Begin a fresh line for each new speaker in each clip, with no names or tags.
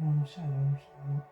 Shalom, shalom, shalom.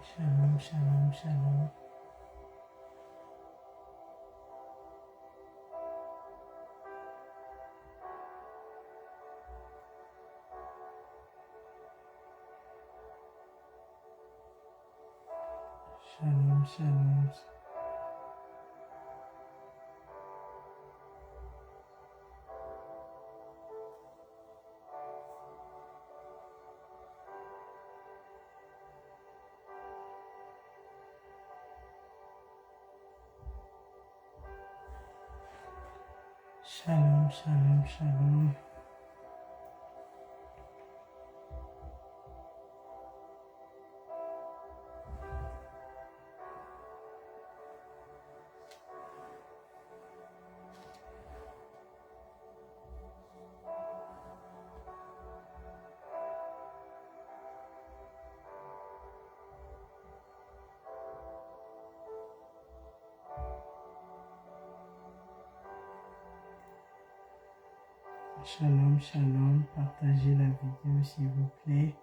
Shalom, shalom, shalom. Shalom, shalom. Shalom, shalom, shalom. Shalom, shalom. Partagez la vidéo s'il vous plaît.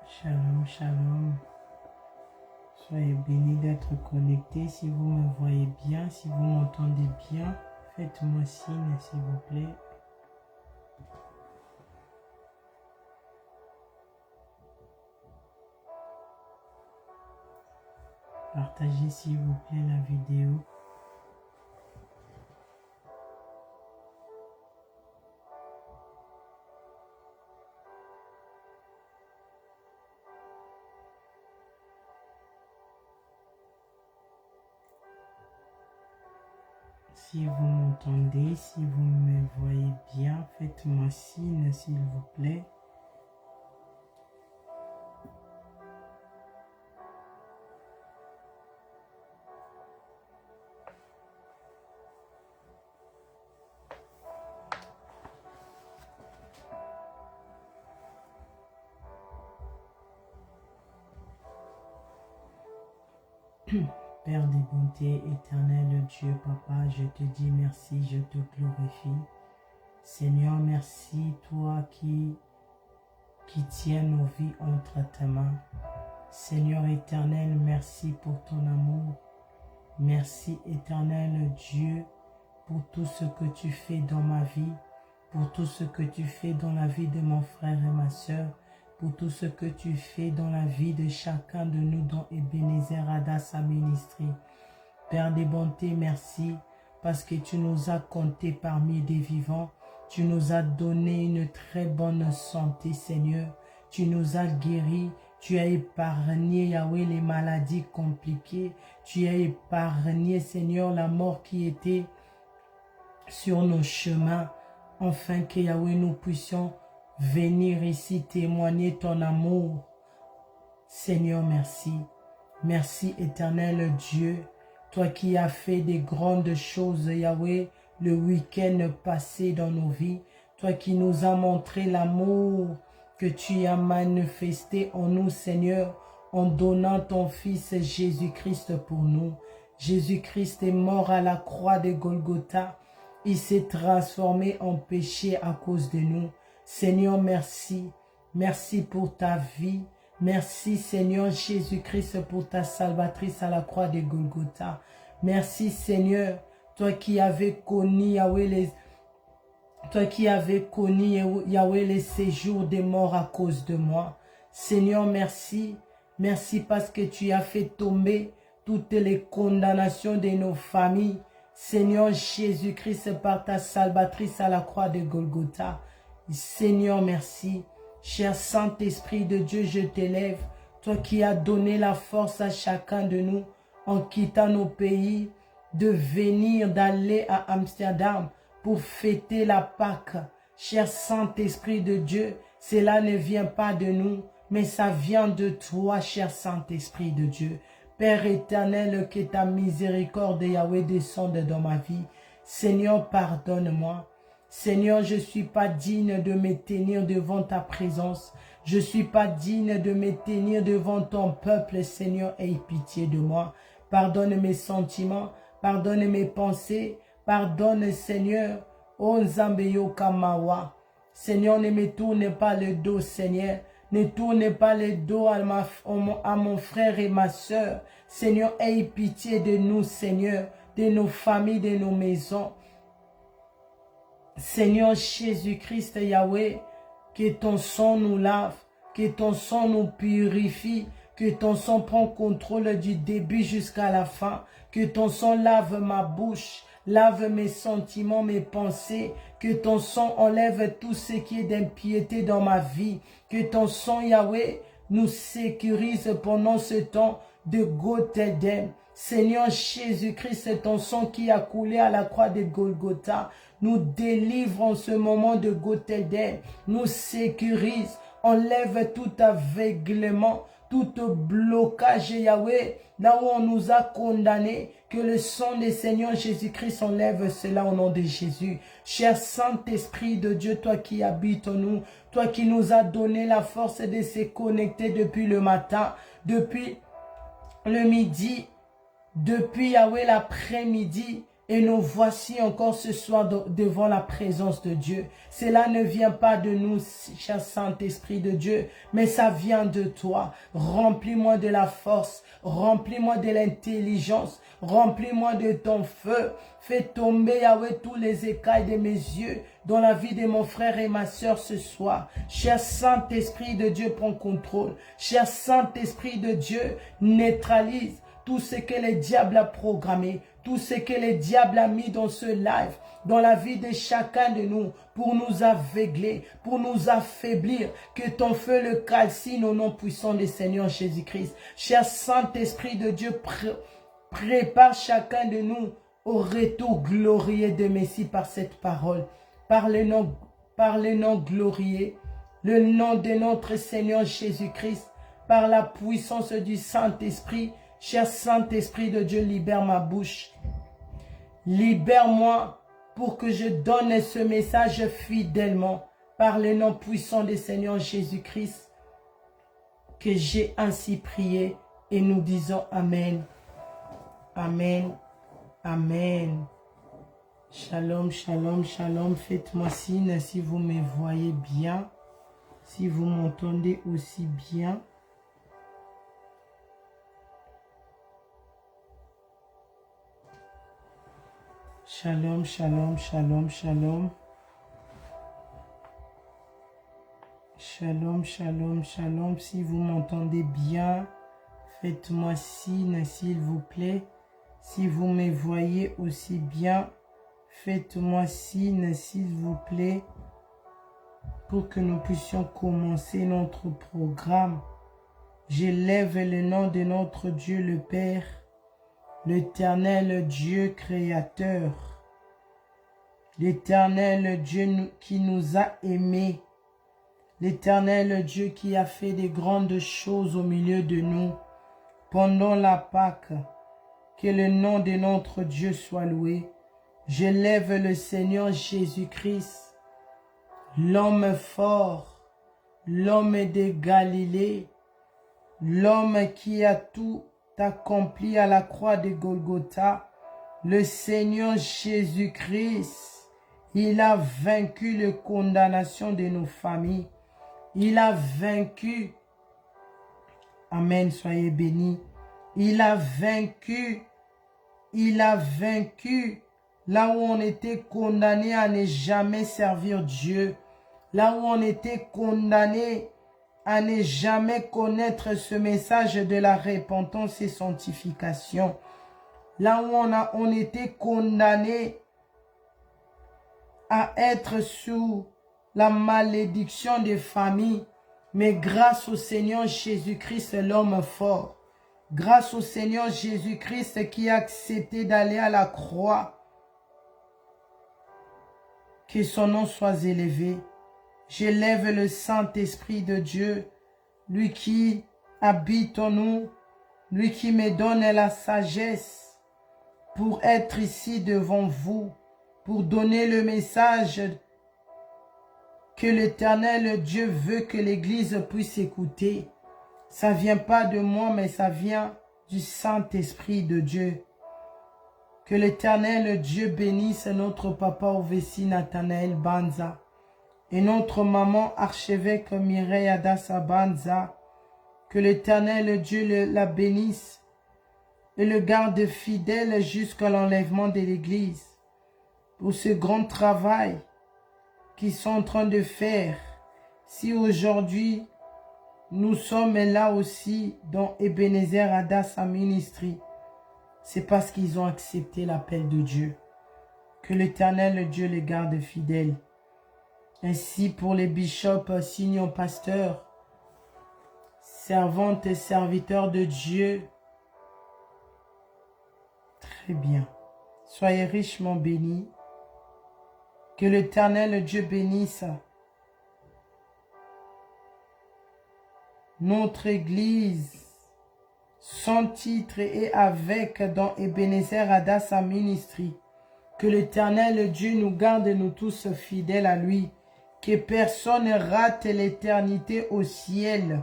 Shalom, shalom. Soyez bénis d'être connectés. Si vous me voyez bien, si vous m'entendez bien, faites-moi signe s'il vous plaît. Partagez s'il vous plaît la vidéo. Si vous m'entendez, si vous me voyez bien, faites-moi signe s'il vous plaît. Père des bontés, éternel Dieu, Papa, je te dis merci, je te glorifie. Seigneur, merci, toi qui tiens nos vies entre tes mains. Seigneur éternel, merci pour ton amour. Merci éternel Dieu pour tout ce que tu fais dans ma vie, pour tout ce que tu fais dans la vie de mon frère et ma soeur, pour tout ce que tu fais dans la vie de chacun de nous dans Ebenezer Hadassa Ministry. Père des bontés, merci parce que tu nous as comptés parmi des vivants. Tu nous as donné une très bonne santé, Seigneur. Tu nous as guéris. Tu as épargné, Yahweh, les maladies compliquées. Tu as épargné, Seigneur, la mort qui était sur nos chemins, afin que, Yahweh, nous puissions venir ici témoigner ton amour, Seigneur, merci. Merci, éternel Dieu, toi qui as fait des grandes choses, Yahweh, le week-end passé dans nos vies, toi qui nous as montré l'amour que tu as manifesté en nous, Seigneur, en donnant ton Fils Jésus-Christ pour nous. Jésus-Christ est mort à la croix de Golgotha. Il s'est transformé en péché à cause de nous. Seigneur, merci. Merci pour ta vie. Merci, Seigneur Jésus-Christ, pour ta salvatrice à la croix de Golgotha. Merci, Seigneur, toi qui avais connu, Yahweh, Yahweh, les séjours des morts à cause de moi. Seigneur, merci. Merci parce que tu as fait tomber toutes les condamnations de nos familles. Seigneur Jésus-Christ, par ta salvatrice à la croix de Golgotha. Seigneur, merci. Cher Saint-Esprit de Dieu, je t'élève. Toi qui as donné la force à chacun de nous en quittant nos pays, de venir, d'aller à Amsterdam pour fêter la Pâque. Cher Saint-Esprit de Dieu, cela ne vient pas de nous, mais ça vient de toi, cher Saint-Esprit de Dieu. Père éternel, que ta miséricorde, Yahweh, descende dans ma vie. Seigneur, pardonne-moi. Seigneur, je ne suis pas digne de me tenir devant ta présence. Je ne suis pas digne de me tenir devant ton peuple, Seigneur, aie pitié de moi. Pardonne mes sentiments, pardonne mes pensées, pardonne, Seigneur, oh Nzambeyo Kamawa. Seigneur, ne me tourne pas le dos, Seigneur. Ne tourne pas le dos à mon frère et ma soeur. Seigneur, aie pitié de nous, Seigneur, de nos familles, de nos maisons. Seigneur Jésus-Christ, Yahweh, que ton sang nous lave, que ton sang nous purifie, que ton sang prend contrôle du début jusqu'à la fin, que ton sang lave ma bouche, lave mes sentiments, mes pensées, que ton sang enlève tout ce qui est d'impiété dans ma vie, que ton sang, Yahweh, nous sécurise pendant ce temps de Gothèdem. Seigneur Jésus-Christ, ton sang qui a coulé à la croix de Golgotha, nous délivre en ce moment de Gothèdem, nous sécurise, enlève tout aveuglement, tout blocage, Yahweh, là où on nous a condamnés, que le sang du Seigneur Jésus-Christ enlève cela au nom de Jésus. Cher Saint-Esprit de Dieu, toi qui habites en nous, toi qui nous as donné la force de se connecter depuis le matin, depuis le midi, depuis Yahweh l'après-midi, et nous voici encore ce soir devant la présence de Dieu. Cela ne vient pas de nous, cher Saint-Esprit de Dieu, mais ça vient de toi. Remplis-moi de la force, remplis-moi de l'intelligence, remplis-moi de ton feu. Fais tomber, Yahweh, tous les écailles de mes yeux dans la vie de mon frère et ma soeur ce soir. Cher Saint-Esprit de Dieu, prends contrôle. Cher Saint-Esprit de Dieu, neutralise tout ce que le diable a programmé, tout ce que le diable a mis dans ce live, dans la vie de chacun de nous, pour nous aveugler, pour nous affaiblir, que ton feu le calcine au nom puissant du Seigneur Jésus-Christ. Cher Saint-Esprit de Dieu, prépare chacun de nous au retour glorieux de Messie par cette parole, par le nom glorieux, le nom de notre Seigneur Jésus-Christ, par la puissance du Saint-Esprit. Cher Saint-Esprit de Dieu, libère ma bouche. Libère-moi pour que je donne ce message fidèlement par le nom puissant du Seigneur Jésus-Christ, que j'ai ainsi prié et nous disons Amen. Amen. Amen. Shalom, shalom, shalom. Faites-moi signe si vous me voyez bien, si vous m'entendez aussi bien. Shalom, shalom, shalom, shalom. Shalom, shalom, shalom. Si vous m'entendez bien, faites-moi signe, s'il vous plaît. Si vous me voyez aussi bien, faites-moi signe, s'il vous plaît, pour que nous puissions commencer notre programme. J'élève le nom de notre Dieu le Père, l'Éternel Dieu créateur, l'Éternel Dieu qui nous a aimés l'Éternel Dieu qui a fait des grandes choses au milieu de nous pendant la Pâque. Que le nom de notre Dieu soit loué. Je lève le Seigneur Jésus-Christ, l'homme fort, l'homme de Galilée, l'homme qui a tout accompli à la croix de Golgotha, le Seigneur Jésus-Christ. Il a vaincu la condamnation de nos familles. Il a vaincu. Amen, soyez bénis. Il a vaincu. Il a vaincu. Là où on était condamné à ne jamais servir Dieu. Là où on était condamné à ne jamais connaître ce message de la repentance et sanctification. Là où on était condamné à être sous la malédiction des familles. Mais grâce au Seigneur Jésus-Christ, l'homme fort. Grâce au Seigneur Jésus-Christ qui a accepté d'aller à la croix. Que son nom soit élevé. J'élève le Saint-Esprit de Dieu, lui qui habite en nous, lui qui me donne la sagesse pour être ici devant vous, pour donner le message que l'Éternel Dieu veut que l'Église puisse écouter. Ça ne vient pas de moi, mais ça vient du Saint-Esprit de Dieu. Que l'Éternel Dieu bénisse notre papa Ovessi Nathanaël Banza et notre maman archevêque Mireille Adassa Banza. Que l'Éternel Dieu la bénisse et le garde fidèle jusqu'à l'enlèvement de l'Église pour ce grand travail qu'ils sont en train de faire. Si aujourd'hui nous sommes là aussi dans Ebenezer Adassa Ministry, c'est parce qu'ils ont accepté l'appel de Dieu. Que l'Éternel Dieu les garde fidèles. Ainsi pour les bishops, signons pasteurs, servantes et serviteurs de Dieu. Très bien. Soyez richement bénis. Que l'Éternel Dieu bénisse notre Église, son titre et avec dans Ebenezer Adassa Ministry. Que l'Éternel Dieu nous garde, nous tous fidèles à lui. Que personne ne rate l'éternité au ciel.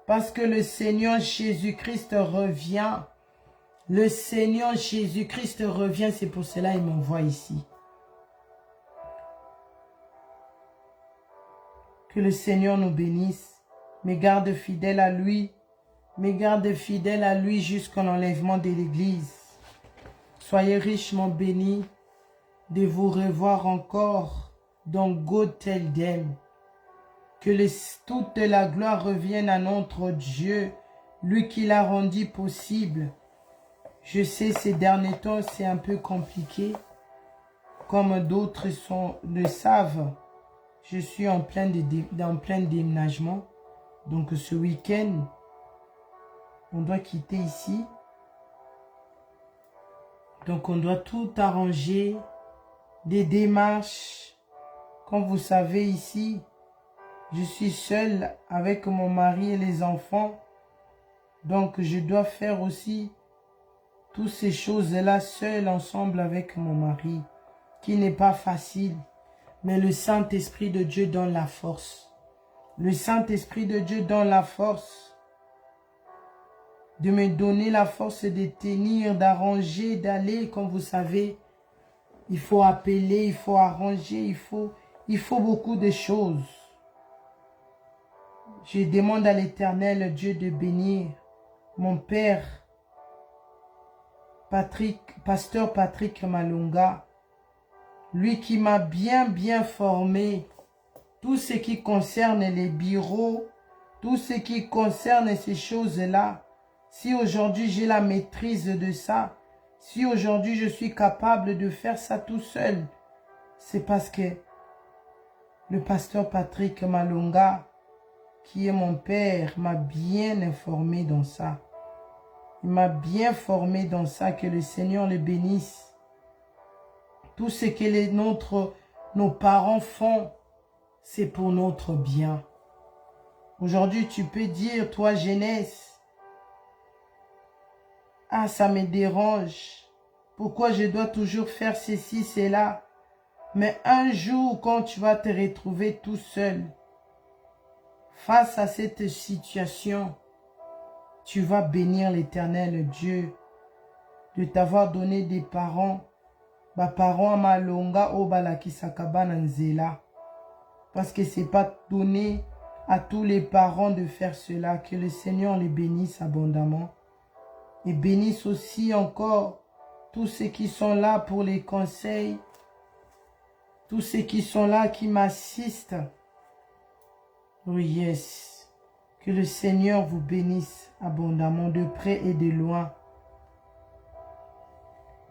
Parce que le Seigneur Jésus-Christ revient. Le Seigneur Jésus-Christ revient, c'est pour cela qu'il m'envoie ici. Que le Seigneur nous bénisse, mais garde fidèle à lui, jusqu'à l'enlèvement de l'Église. Soyez richement bénis de vous revoir encore dans Gotheldem. Que toute la gloire revienne à notre Dieu, lui qui l'a rendu possible. Je sais, ces derniers temps, c'est un peu compliqué, comme d'autres le savent. Je suis en plein déménagement. Donc ce week-end, on doit quitter ici. Donc on doit tout arranger, des démarches. Comme vous savez ici, je suis seule avec mon mari et les enfants. Donc je dois faire aussi toutes ces choses-là seule ensemble avec mon mari, qui n'est pas facile. Mais le Saint-Esprit de Dieu donne la force. Le Saint-Esprit de Dieu donne la force. De me donner la force de tenir, d'arranger, d'aller. Comme vous savez, il faut appeler, il faut arranger, il faut beaucoup de choses. Je demande à l'Éternel Dieu de bénir mon père, pasteur Patrick Malunga. Lui qui m'a bien formé, tout ce qui concerne les bureaux, tout ce qui concerne ces choses-là. Si aujourd'hui j'ai la maîtrise de ça, si aujourd'hui je suis capable de faire ça tout seul, c'est parce que le pasteur Patrick Malunga, qui est mon père, m'a bien informé dans ça. Il m'a bien formé dans ça, que le Seigneur le bénisse. Tout ce que nos parents font, c'est pour notre bien. Aujourd'hui, tu peux dire, toi, jeunesse, ah, ça me dérange. Pourquoi je dois toujours faire ceci, cela? Mais un jour, quand tu vas te retrouver tout seul, face à cette situation, tu vas bénir l'Éternel Dieu de t'avoir donné des parents. Parents malonga o balakisakaba na nzela. Parce que c'est pas donné à tous les parents de faire cela. Que le Seigneur les bénisse abondamment. Et bénisse aussi encore tous ceux qui sont là pour les conseils. Tous ceux qui sont là, qui m'assistent. Oui, yes. Que le Seigneur vous bénisse abondamment de près et de loin.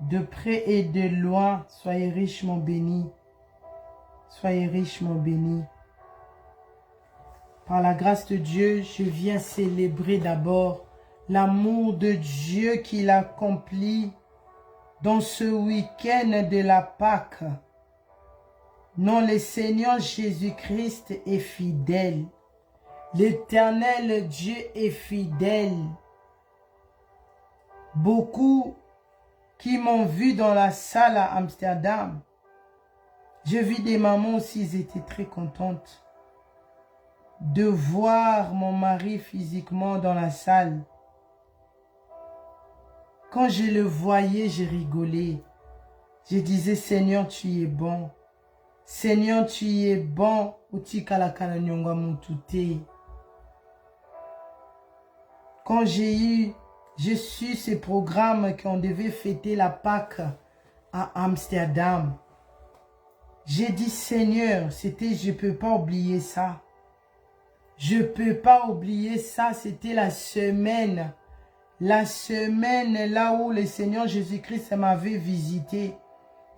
De près et de loin, soyez richement bénis. Soyez richement bénis. Par la grâce de Dieu, je viens célébrer d'abord l'amour de Dieu qu'il accomplit dans ce week-end de la Pâque. Non, le Seigneur Jésus-Christ est fidèle. L'Éternel Dieu est fidèle. Beaucoup qui m'ont vu dans la salle à Amsterdam. Je vis des mamans aussi, ils étaient très contentes de voir mon mari physiquement dans la salle. Quand je le voyais, je rigolais. Je disais, Seigneur, tu es bon. Seigneur, tu es bon. Quand j'ai su ce programme qu'on devait fêter la Pâque à Amsterdam, j'ai dit, Seigneur, je ne peux pas oublier ça. Je ne peux pas oublier ça. C'était la semaine là où le Seigneur Jésus-Christ m'avait visité.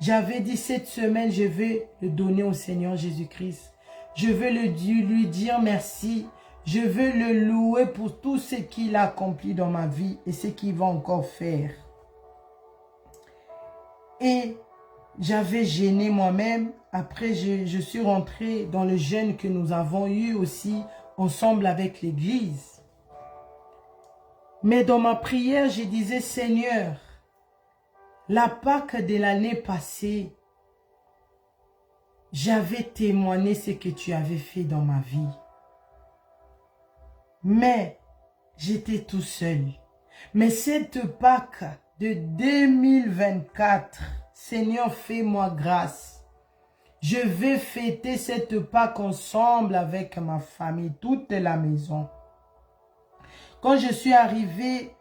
J'avais dit, cette semaine, je vais le donner au Seigneur Jésus-Christ. Je veux lui dire merci. Je veux le louer pour tout ce qu'il a accompli dans ma vie et ce qu'il va encore faire. Et j'avais gêné moi-même. Après, je suis rentrée dans le jeûne que nous avons eu aussi ensemble avec l'église. Mais dans ma prière, je disais, Seigneur, la Pâque de l'année passée, j'avais témoigné ce que tu avais fait dans ma vie. Mais j'étais tout seul. Mais cette Pâque de 2024, Seigneur, fais-moi grâce. Je vais fêter cette Pâque ensemble avec ma famille, toute la maison. Quand je suis arrivée,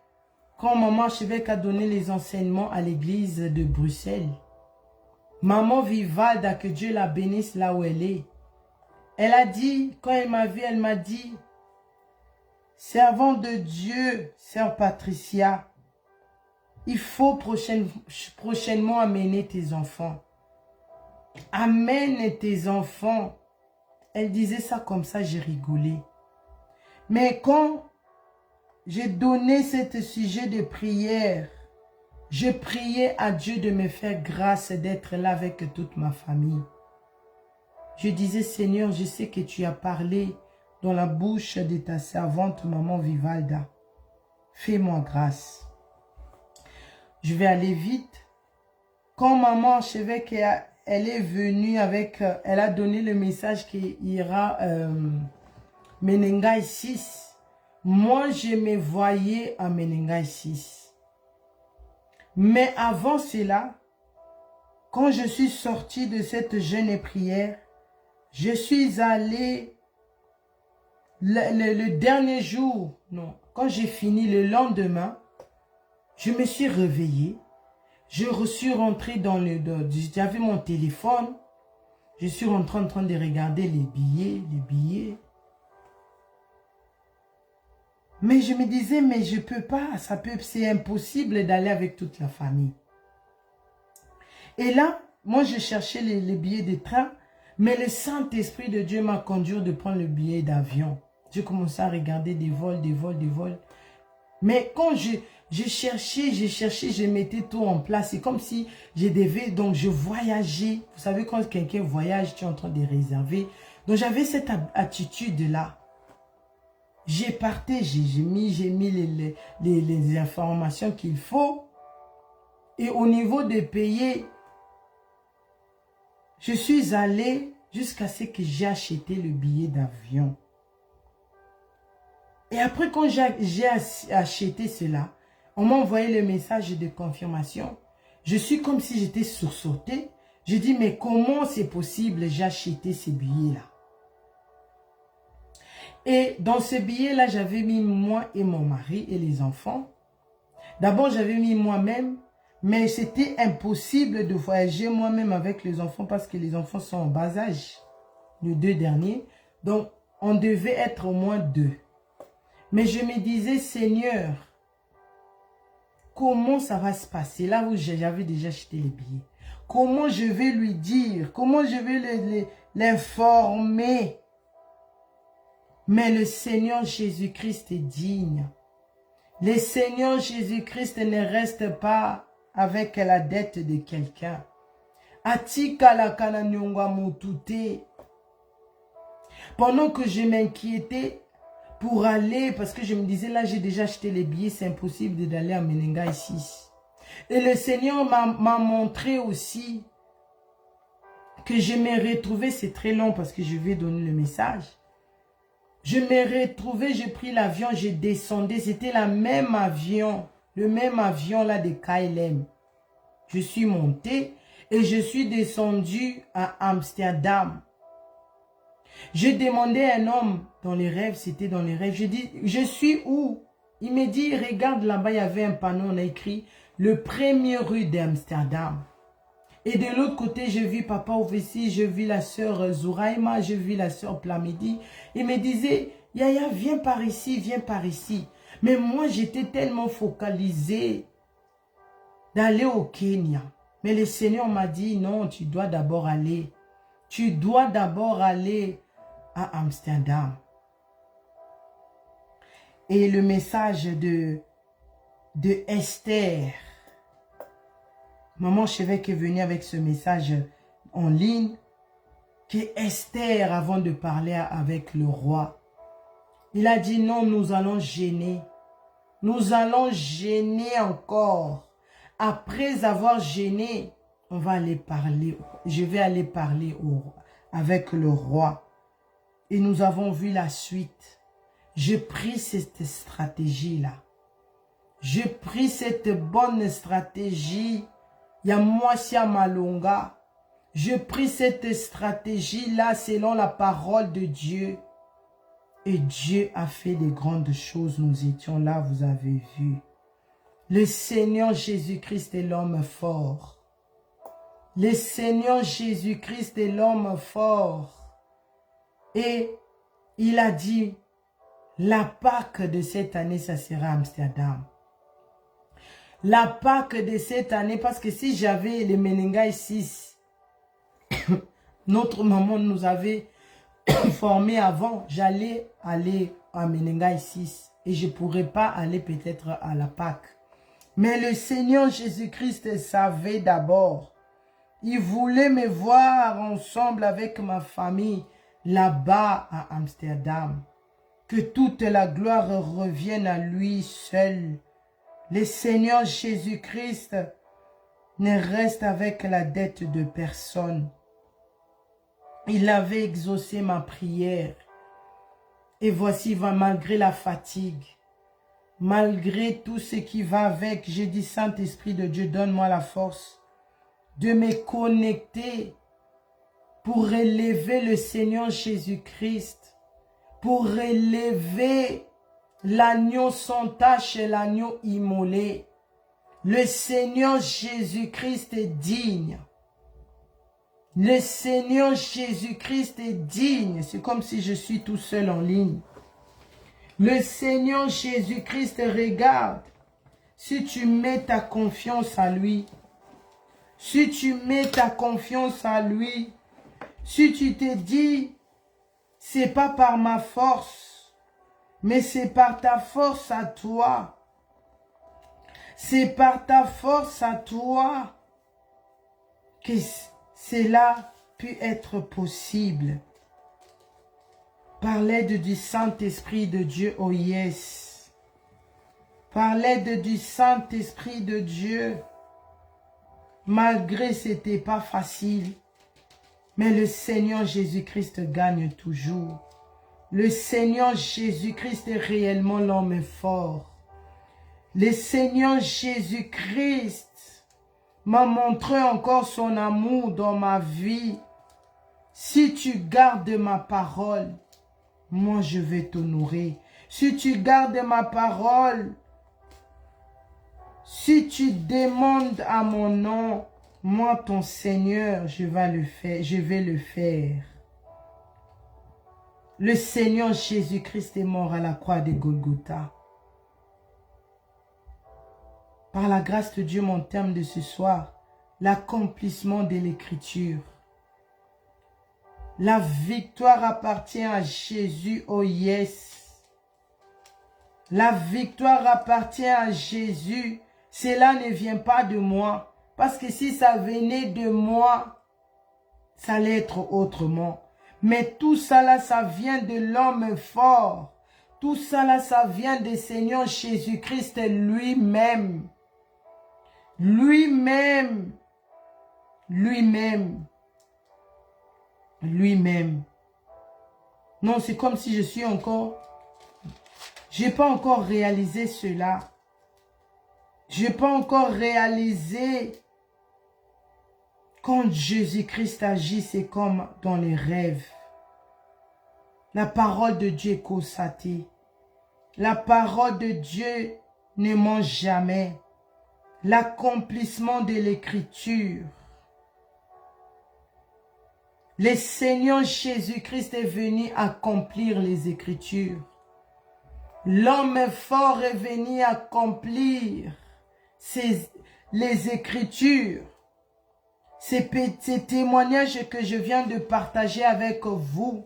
quand maman Archevêque a donné les enseignements à l'église de Bruxelles, maman Vivalda, que Dieu la bénisse là où elle est, elle a dit, quand elle m'a vu, elle m'a dit, servant de Dieu, sœur Patricia, il faut prochainement amener tes enfants. Amène tes enfants. Elle disait ça comme ça, j'ai rigolé. Mais quand j'ai donné ce sujet de prière, je priais à Dieu de me faire grâce d'être là avec toute ma famille. Je disais, Seigneur, je sais que tu as parlé dans la bouche de ta servante, maman Vivalda. Fais-moi grâce. Je vais aller vite. Quand maman Archevêque, elle est venue avec, elle a donné le message qu'il y aura Menengai 6. Moi, je me voyais à Menengai 6. Mais avant cela, quand je suis sortie de cette jeûne et prière, je suis allée le dernier jour, non, quand j'ai fini le lendemain, je me suis réveillée. Je suis rentrée dans j'avais mon téléphone. Je suis rentrée en train de regarder les billets. Mais je me disais, mais je peux pas, c'est impossible d'aller avec toute la famille. Et là, moi je cherchais les billets de train, mais le Saint-Esprit de Dieu m'a conduit de prendre le billet d'avion. J'ai commencé à regarder des vols. Mais quand je cherchais, je mettais tout en place. C'est comme si je voyageais. Vous savez, quand quelqu'un voyage, tu es en train de réserver. Donc j'avais cette attitude-là. J'ai partagé, j'ai mis les informations qu'il faut. Et au niveau de payer, je suis allé jusqu'à ce que j'ai acheté le billet d'avion. Et après, quand j'ai acheté cela, on m'a envoyé le message de confirmation. Je suis comme si j'étais sursautée. Je dis, mais comment c'est possible, j'ai acheté ces billets-là? Et dans ce billet-là, j'avais mis moi et mon mari et les enfants. D'abord, j'avais mis moi-même, mais c'était impossible de voyager moi-même avec les enfants parce que les enfants sont en bas âge, les 2 derniers. Donc, on devait être au moins 2. Mais je me disais, Seigneur, comment ça va se passer? Là où j'avais déjà acheté les billets. Comment je vais lui dire? Comment je vais l'informer? Mais le Seigneur Jésus-Christ est digne. Le Seigneur Jésus-Christ ne reste pas avec la dette de quelqu'un. Atika la kananyonga mutute. Pendant que je m'inquiétais pour aller, parce que je me disais, là j'ai déjà acheté les billets, c'est impossible d'aller à Menenga ici. Et le Seigneur m'a montré aussi que je me retrouvais, c'est très long parce que je vais donner le message. Je me retrouvais, j'ai pris l'avion, j'ai descendu, c'était le même avion là de KLM. Je suis monté et je suis descendu à Amsterdam. J'ai demandé à un homme dans les rêves, c'était dans les rêves, je dis, je suis où? Il me dit, regarde là-bas, il y avait un panneau, on a écrit, le premier rue d'Amsterdam. Et de l'autre côté, je vis Papa Ovessi, je vis la sœur Zouraïma, je vis la sœur Plamidi. Il me disait, Yaya, viens par ici, viens par ici. Mais moi, j'étais tellement focalisé d'aller au Kenya. Mais le Seigneur m'a dit, non, tu dois d'abord aller. Tu dois d'abord aller à Amsterdam. Et le message de Esther, Maman Chevêque est venue avec ce message en ligne, que Esther, avant de parler avec le roi, il a dit non, nous allons gêner. Nous allons gêner encore. Après avoir gêné, on va aller parler. Je vais aller parler avec le roi. Et nous avons vu la suite. J'ai pris cette stratégie-là. J'ai pris cette bonne stratégie. Yamoisia Malonga. Je pris cette stratégie-là selon la parole de Dieu. Et Dieu a fait des grandes choses. Nous étions là, vous avez vu. Le Seigneur Jésus-Christ est l'homme fort. Le Seigneur Jésus-Christ est l'homme fort. Et il a dit, la Pâque de cette année, ça sera Amsterdam. La Pâque de cette année, parce que si j'avais les Menenga 6, notre maman nous avait formés avant, j'allais aller à Menenga 6 et je ne pourrais pas aller peut-être à la Pâque. Mais le Seigneur Jésus-Christ savait d'abord. Il voulait me voir ensemble avec ma famille là-bas à Amsterdam. Que toute la gloire revienne à lui seul. Le Seigneur Jésus-Christ ne reste avec la dette de personne. Il avait exaucé ma prière. Et voici, malgré la fatigue, malgré tout ce qui va avec, j'ai dit, Saint-Esprit de Dieu, donne-moi la force de me connecter pour élever le Seigneur Jésus-Christ, pour élever l'agneau sans tache et l'agneau immolé. Le Seigneur Jésus-Christ est digne. Le Seigneur Jésus-Christ est digne. C'est comme si je suis tout seul en ligne. Le Seigneur Jésus-Christ regarde. Si tu mets ta confiance à lui, si tu mets ta confiance à lui, si tu te dis, c'est pas par ma force, mais c'est par ta force à toi. C'est par ta force à toi que cela peut être possible. Par l'aide du Saint-Esprit de Dieu, oh yes. Par l'aide du Saint-Esprit de Dieu, malgré ce n'était pas facile, mais le Seigneur Jésus-Christ gagne toujours. Le Seigneur Jésus-Christ est réellement l'homme fort. Le Seigneur Jésus-Christ m'a montré encore son amour dans ma vie. Si tu gardes ma parole, moi je vais t'honorer. Si tu gardes ma parole, si tu demandes à mon nom, moi ton Seigneur, je vais le faire. Le Seigneur Jésus-Christ est mort à la croix de Golgotha. Par la grâce de Dieu, mon terme de ce soir, l'accomplissement de l'Écriture. La victoire appartient à Jésus, oh yes. La victoire appartient à Jésus. Cela ne vient pas de moi. Parce que si ça venait de moi, ça allait être autrement. Mais tout ça là, ça vient de l'homme fort. Tout ça là, ça vient du Seigneur Jésus-Christ lui-même. Lui-même. Lui-même. Lui-même. Non, c'est comme si je suis encore... Je n'ai pas encore réalisé cela. Je n'ai pas encore réalisé... Quand Jésus-Christ agit, c'est comme dans les rêves. La parole de Dieu est constatée. La parole de Dieu ne ment jamais. L'accomplissement de l'Écriture. Le Seigneur Jésus-Christ est venu accomplir les Écritures. L'homme fort est venu accomplir les Écritures. Ces témoignages que je viens de partager avec vous.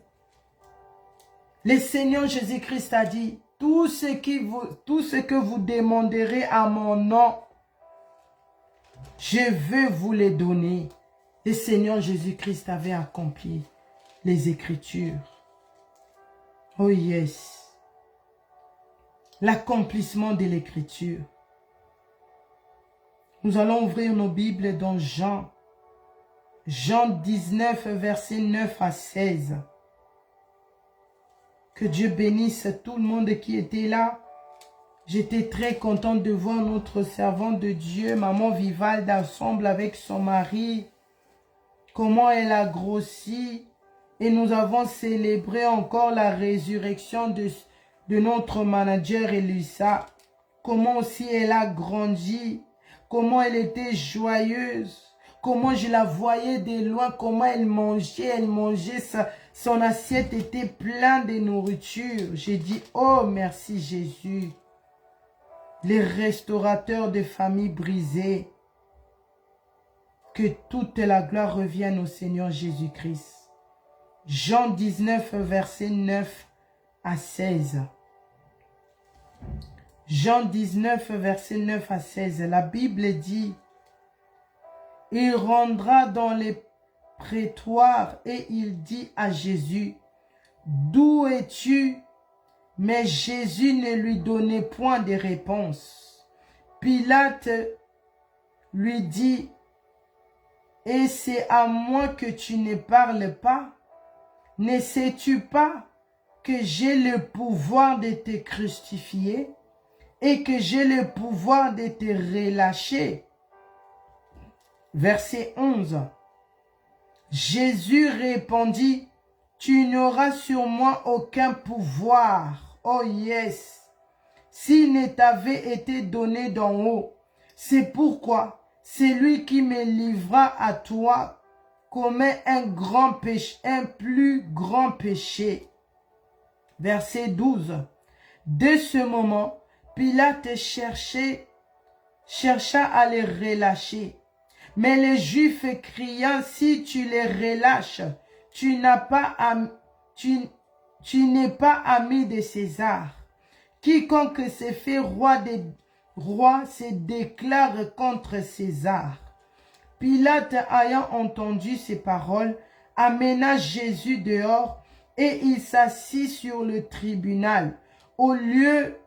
Le Seigneur Jésus-Christ a dit, tout ce que vous demanderez à mon nom, je veux vous les donner. Le Seigneur Jésus-Christ avait accompli les Écritures. Oh yes. L'accomplissement de l'Écriture. Nous allons ouvrir nos Bibles dans Jean 19, versets 9 à 16. Que Dieu bénisse tout le monde qui était là. J'étais très contente de voir notre servante de Dieu, Maman Vivalde, ensemble avec son mari. Comment elle a grossi. Et nous avons célébré encore la résurrection de notre manager Elisa. Comment aussi elle a grandi. Comment elle était joyeuse. Comment je la voyais de loin, comment elle mangeait, son assiette était pleine de nourriture. J'ai dit, oh merci Jésus. Les restaurateurs de familles brisées. Que toute la gloire revienne au Seigneur Jésus-Christ. Jean 19, verset 9 à 16. Jean 19, verset 9 à 16. La Bible dit, il rendra dans les prétoires et il dit à Jésus, d'où es-tu? Mais Jésus ne lui donnait point de réponse. Pilate lui dit, et c'est à moi que tu ne parles pas? Ne sais-tu pas que j'ai le pouvoir de te crucifier et que j'ai le pouvoir de te relâcher? Verset 11. Jésus répondit, tu n'auras sur moi aucun pouvoir. Oh yes. S'il ne t'avait été donné d'en haut. C'est pourquoi celui qui me livra à toi commet un plus grand péché. Verset 12. Dès ce moment, Pilate chercha à les relâcher. Mais les Juifs criant, si tu les relâches, tu n'es pas ami de César. Quiconque se fait roi se déclare contre César. Pilate ayant entendu ces paroles, amena Jésus dehors et il s'assit sur le tribunal, au lieu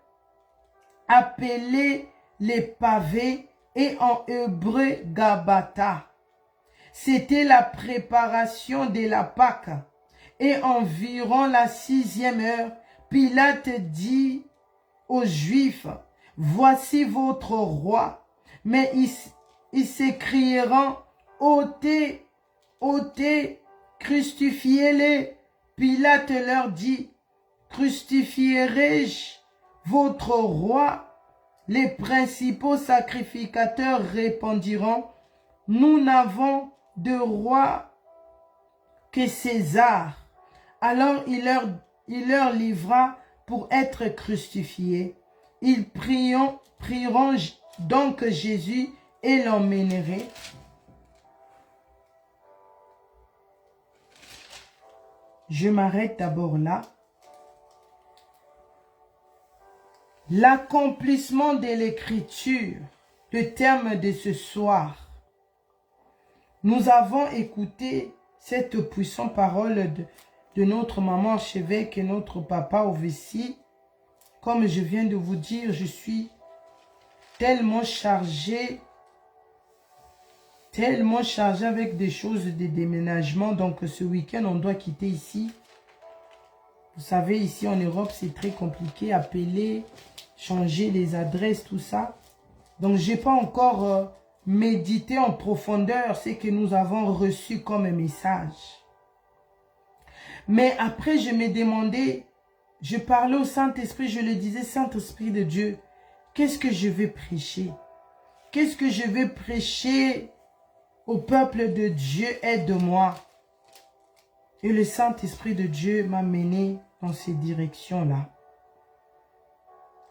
appelé les pavés et en hébreu Gabata. C'était la préparation de la Pâque. Et environ la 6e heure, Pilate dit aux Juifs, « Voici votre roi. » Mais ils s'écrieront, « Ôtez, ôtez, crucifiez-le. » Pilate leur dit, « Crucifierai-je votre roi? » Les principaux sacrificateurs répondiront, « Nous n'avons de roi que César. » Alors il leur livra pour être crucifiés. Ils prieront donc Jésus et l'emmèneraient. Je m'arrête d'abord là. L'accomplissement de l'écriture, le terme de ce soir. Nous avons écouté cette puissante parole de notre maman archevêque et notre papa au Vessie. Comme je viens de vous dire, je suis tellement chargé avec des choses de déménagement. Donc ce week-end, on doit quitter ici. Vous savez, ici en Europe, c'est très compliqué. Appeler, changer les adresses, tout ça. Donc, je n'ai pas encore médité en profondeur ce que nous avons reçu comme message. Mais après, je me demandais, je parlais au Saint-Esprit, je le disais, Saint-Esprit de Dieu, qu'est-ce que je vais prêcher? Qu'est-ce que je vais prêcher au peuple de Dieu? Aide-moi. Et le Saint-Esprit de Dieu m'a mené dans ces directions-là.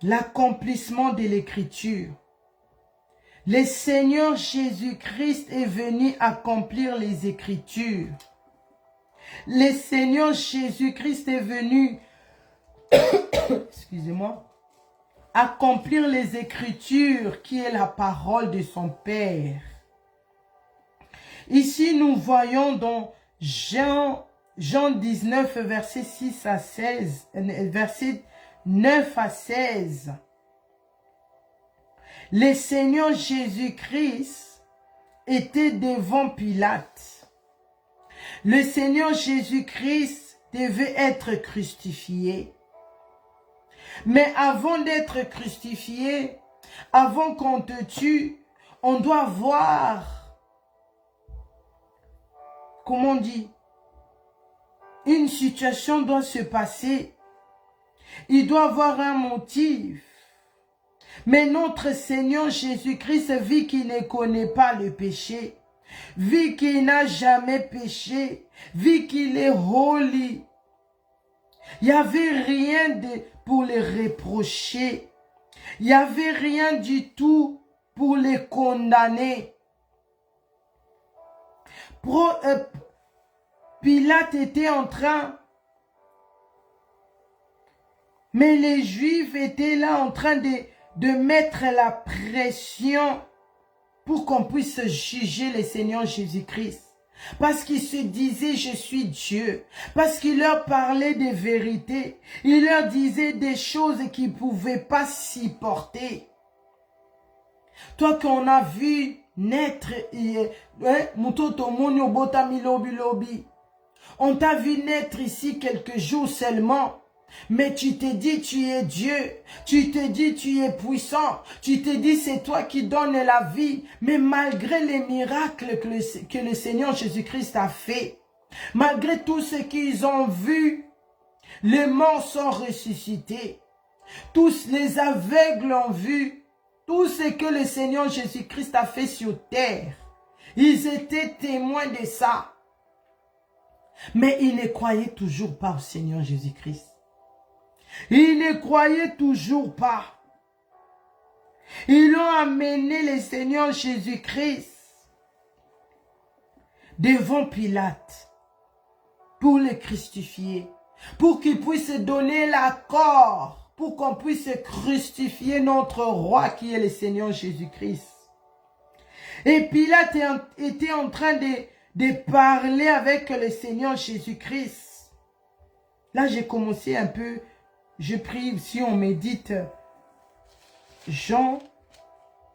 L'accomplissement de l'écriture. Le Seigneur Jésus-Christ est venu accomplir les Écritures. Le Seigneur Jésus-Christ est venu, excusez-moi, accomplir les Écritures qui est la parole de son Père. Ici, nous voyons dans Jean 19, verset 6 à 16, verset 9 à 16. Le Seigneur Jésus-Christ était devant Pilate. Le Seigneur Jésus-Christ devait être crucifié. Mais avant d'être crucifié, avant qu'on te tue, on doit voir, comment on dit, une situation doit se passer. Il doit avoir un motif. Mais notre Seigneur Jésus-Christ, vu qu'il ne connaît pas le péché, vu qu'il n'a jamais péché, vu qu'il est holy, il n'y avait rien pour les reprocher. Il n'y avait rien du tout pour les condamner. Pilate était en train, mais les Juifs étaient là en train de mettre la pression pour qu'on puisse juger le Seigneur Jésus-Christ. Parce qu'il se disait, je suis Dieu. Parce qu'il leur parlait des vérités. Il leur disait des choses qu'ils ne pouvaient pas supporter. Toi qu'on a vu naître, on t'a vu naître ici quelques jours seulement. Mais tu t'es dit, tu es Dieu. Tu te dis, tu es puissant. Tu te dis, c'est toi qui donnes la vie. Mais malgré les miracles que le Seigneur Jésus-Christ a fait, malgré tout ce qu'ils ont vu, les morts sont ressuscités. Tous les aveugles ont vu tout ce que le Seigneur Jésus-Christ a fait sur terre. Ils étaient témoins de ça. Mais ils ne croyaient toujours pas au Seigneur Jésus-Christ. Ils ne croyaient toujours pas. Ils ont amené le Seigneur Jésus-Christ devant Pilate pour le crucifier, pour qu'il puisse donner l'accord, pour qu'on puisse crucifier notre roi qui est le Seigneur Jésus-Christ. Et Pilate était en train de parler avec le Seigneur Jésus-Christ. Là, j'ai commencé un peu, je prie, si on médite Jean,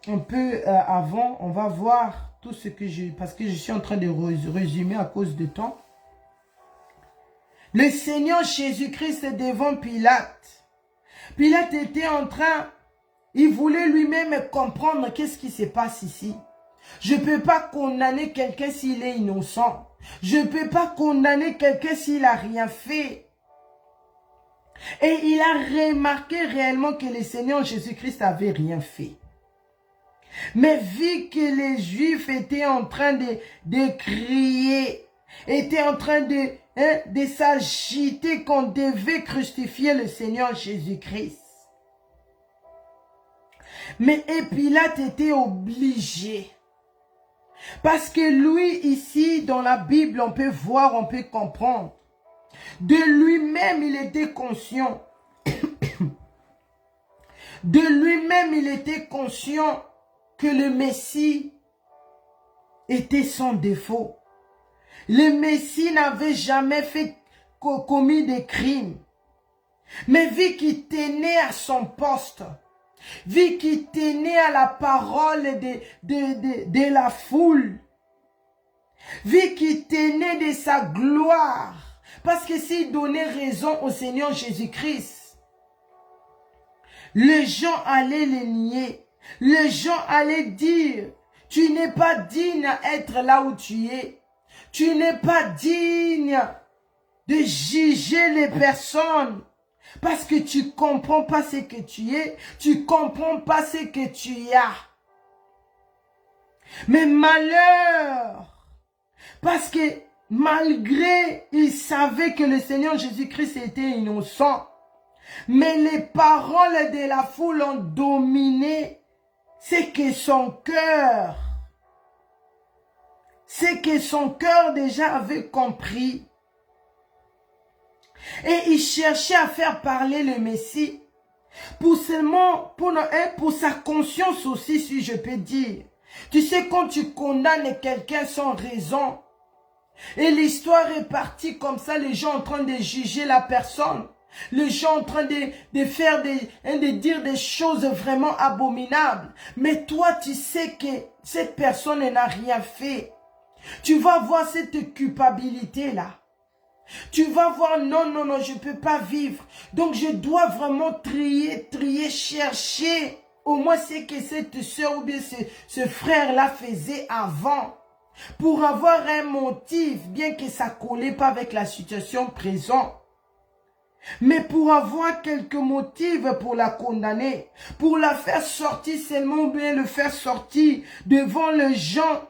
un peu avant, on va voir tout ce que parce que je suis en train de résumer à cause de temps. Le Seigneur Jésus-Christ est devant Pilate. Pilate était en train, il voulait lui-même comprendre qu'est-ce qui se passe ici. Je ne peux pas condamner quelqu'un s'il est innocent. Je ne peux pas condamner quelqu'un s'il n'a rien fait. Et il a remarqué réellement que le Seigneur Jésus-Christ n'avait rien fait. Mais vu que les Juifs étaient en train de crier, étaient en train de s'agiter qu'on devait crucifier le Seigneur Jésus-Christ. Mais Pilate était obligé. Parce que lui, ici, dans la Bible, on peut voir, on peut comprendre. De lui-même, il était conscient. De lui-même, il était conscient que le Messie était sans défaut. Le Messie n'avait jamais commis de crime. Mais vu qu'il tenait à son poste, vu qu'il tenait à la parole de la foule, vu qu'il tenait de sa gloire, parce que s'il donnait raison au Seigneur Jésus-Christ, les gens allaient le nier. Les gens allaient dire, tu n'es pas digne d'être là où tu es. Tu n'es pas digne de juger les personnes. Parce que tu ne comprends pas ce que tu es. Tu ne comprends pas ce que tu as. Mais malheur. Parce que malgré, il savait que le Seigneur Jésus-Christ était innocent. Mais les paroles de la foule ont dominé. C'est que son cœur déjà avait compris. Et il cherchait à faire parler le Messie. Pour sa conscience aussi, si je peux dire. Tu sais, quand tu condamnes quelqu'un sans raison, et l'histoire est partie comme ça, les gens en train de juger la personne. Les gens en train de faire de dire des choses vraiment abominables. Mais toi, tu sais que cette personne n'a rien fait. Tu vas voir cette culpabilité-là. Tu vas voir, non, je ne peux pas vivre. Donc, je dois vraiment trier, chercher au moins ce que cette soeur ou bien ce frère-là faisait avant. Pour avoir un motif, bien que ça ne collait pas avec la situation présente. Mais pour avoir quelques motifs pour la condamner, pour la faire sortir seulement ou bien le faire sortir devant les gens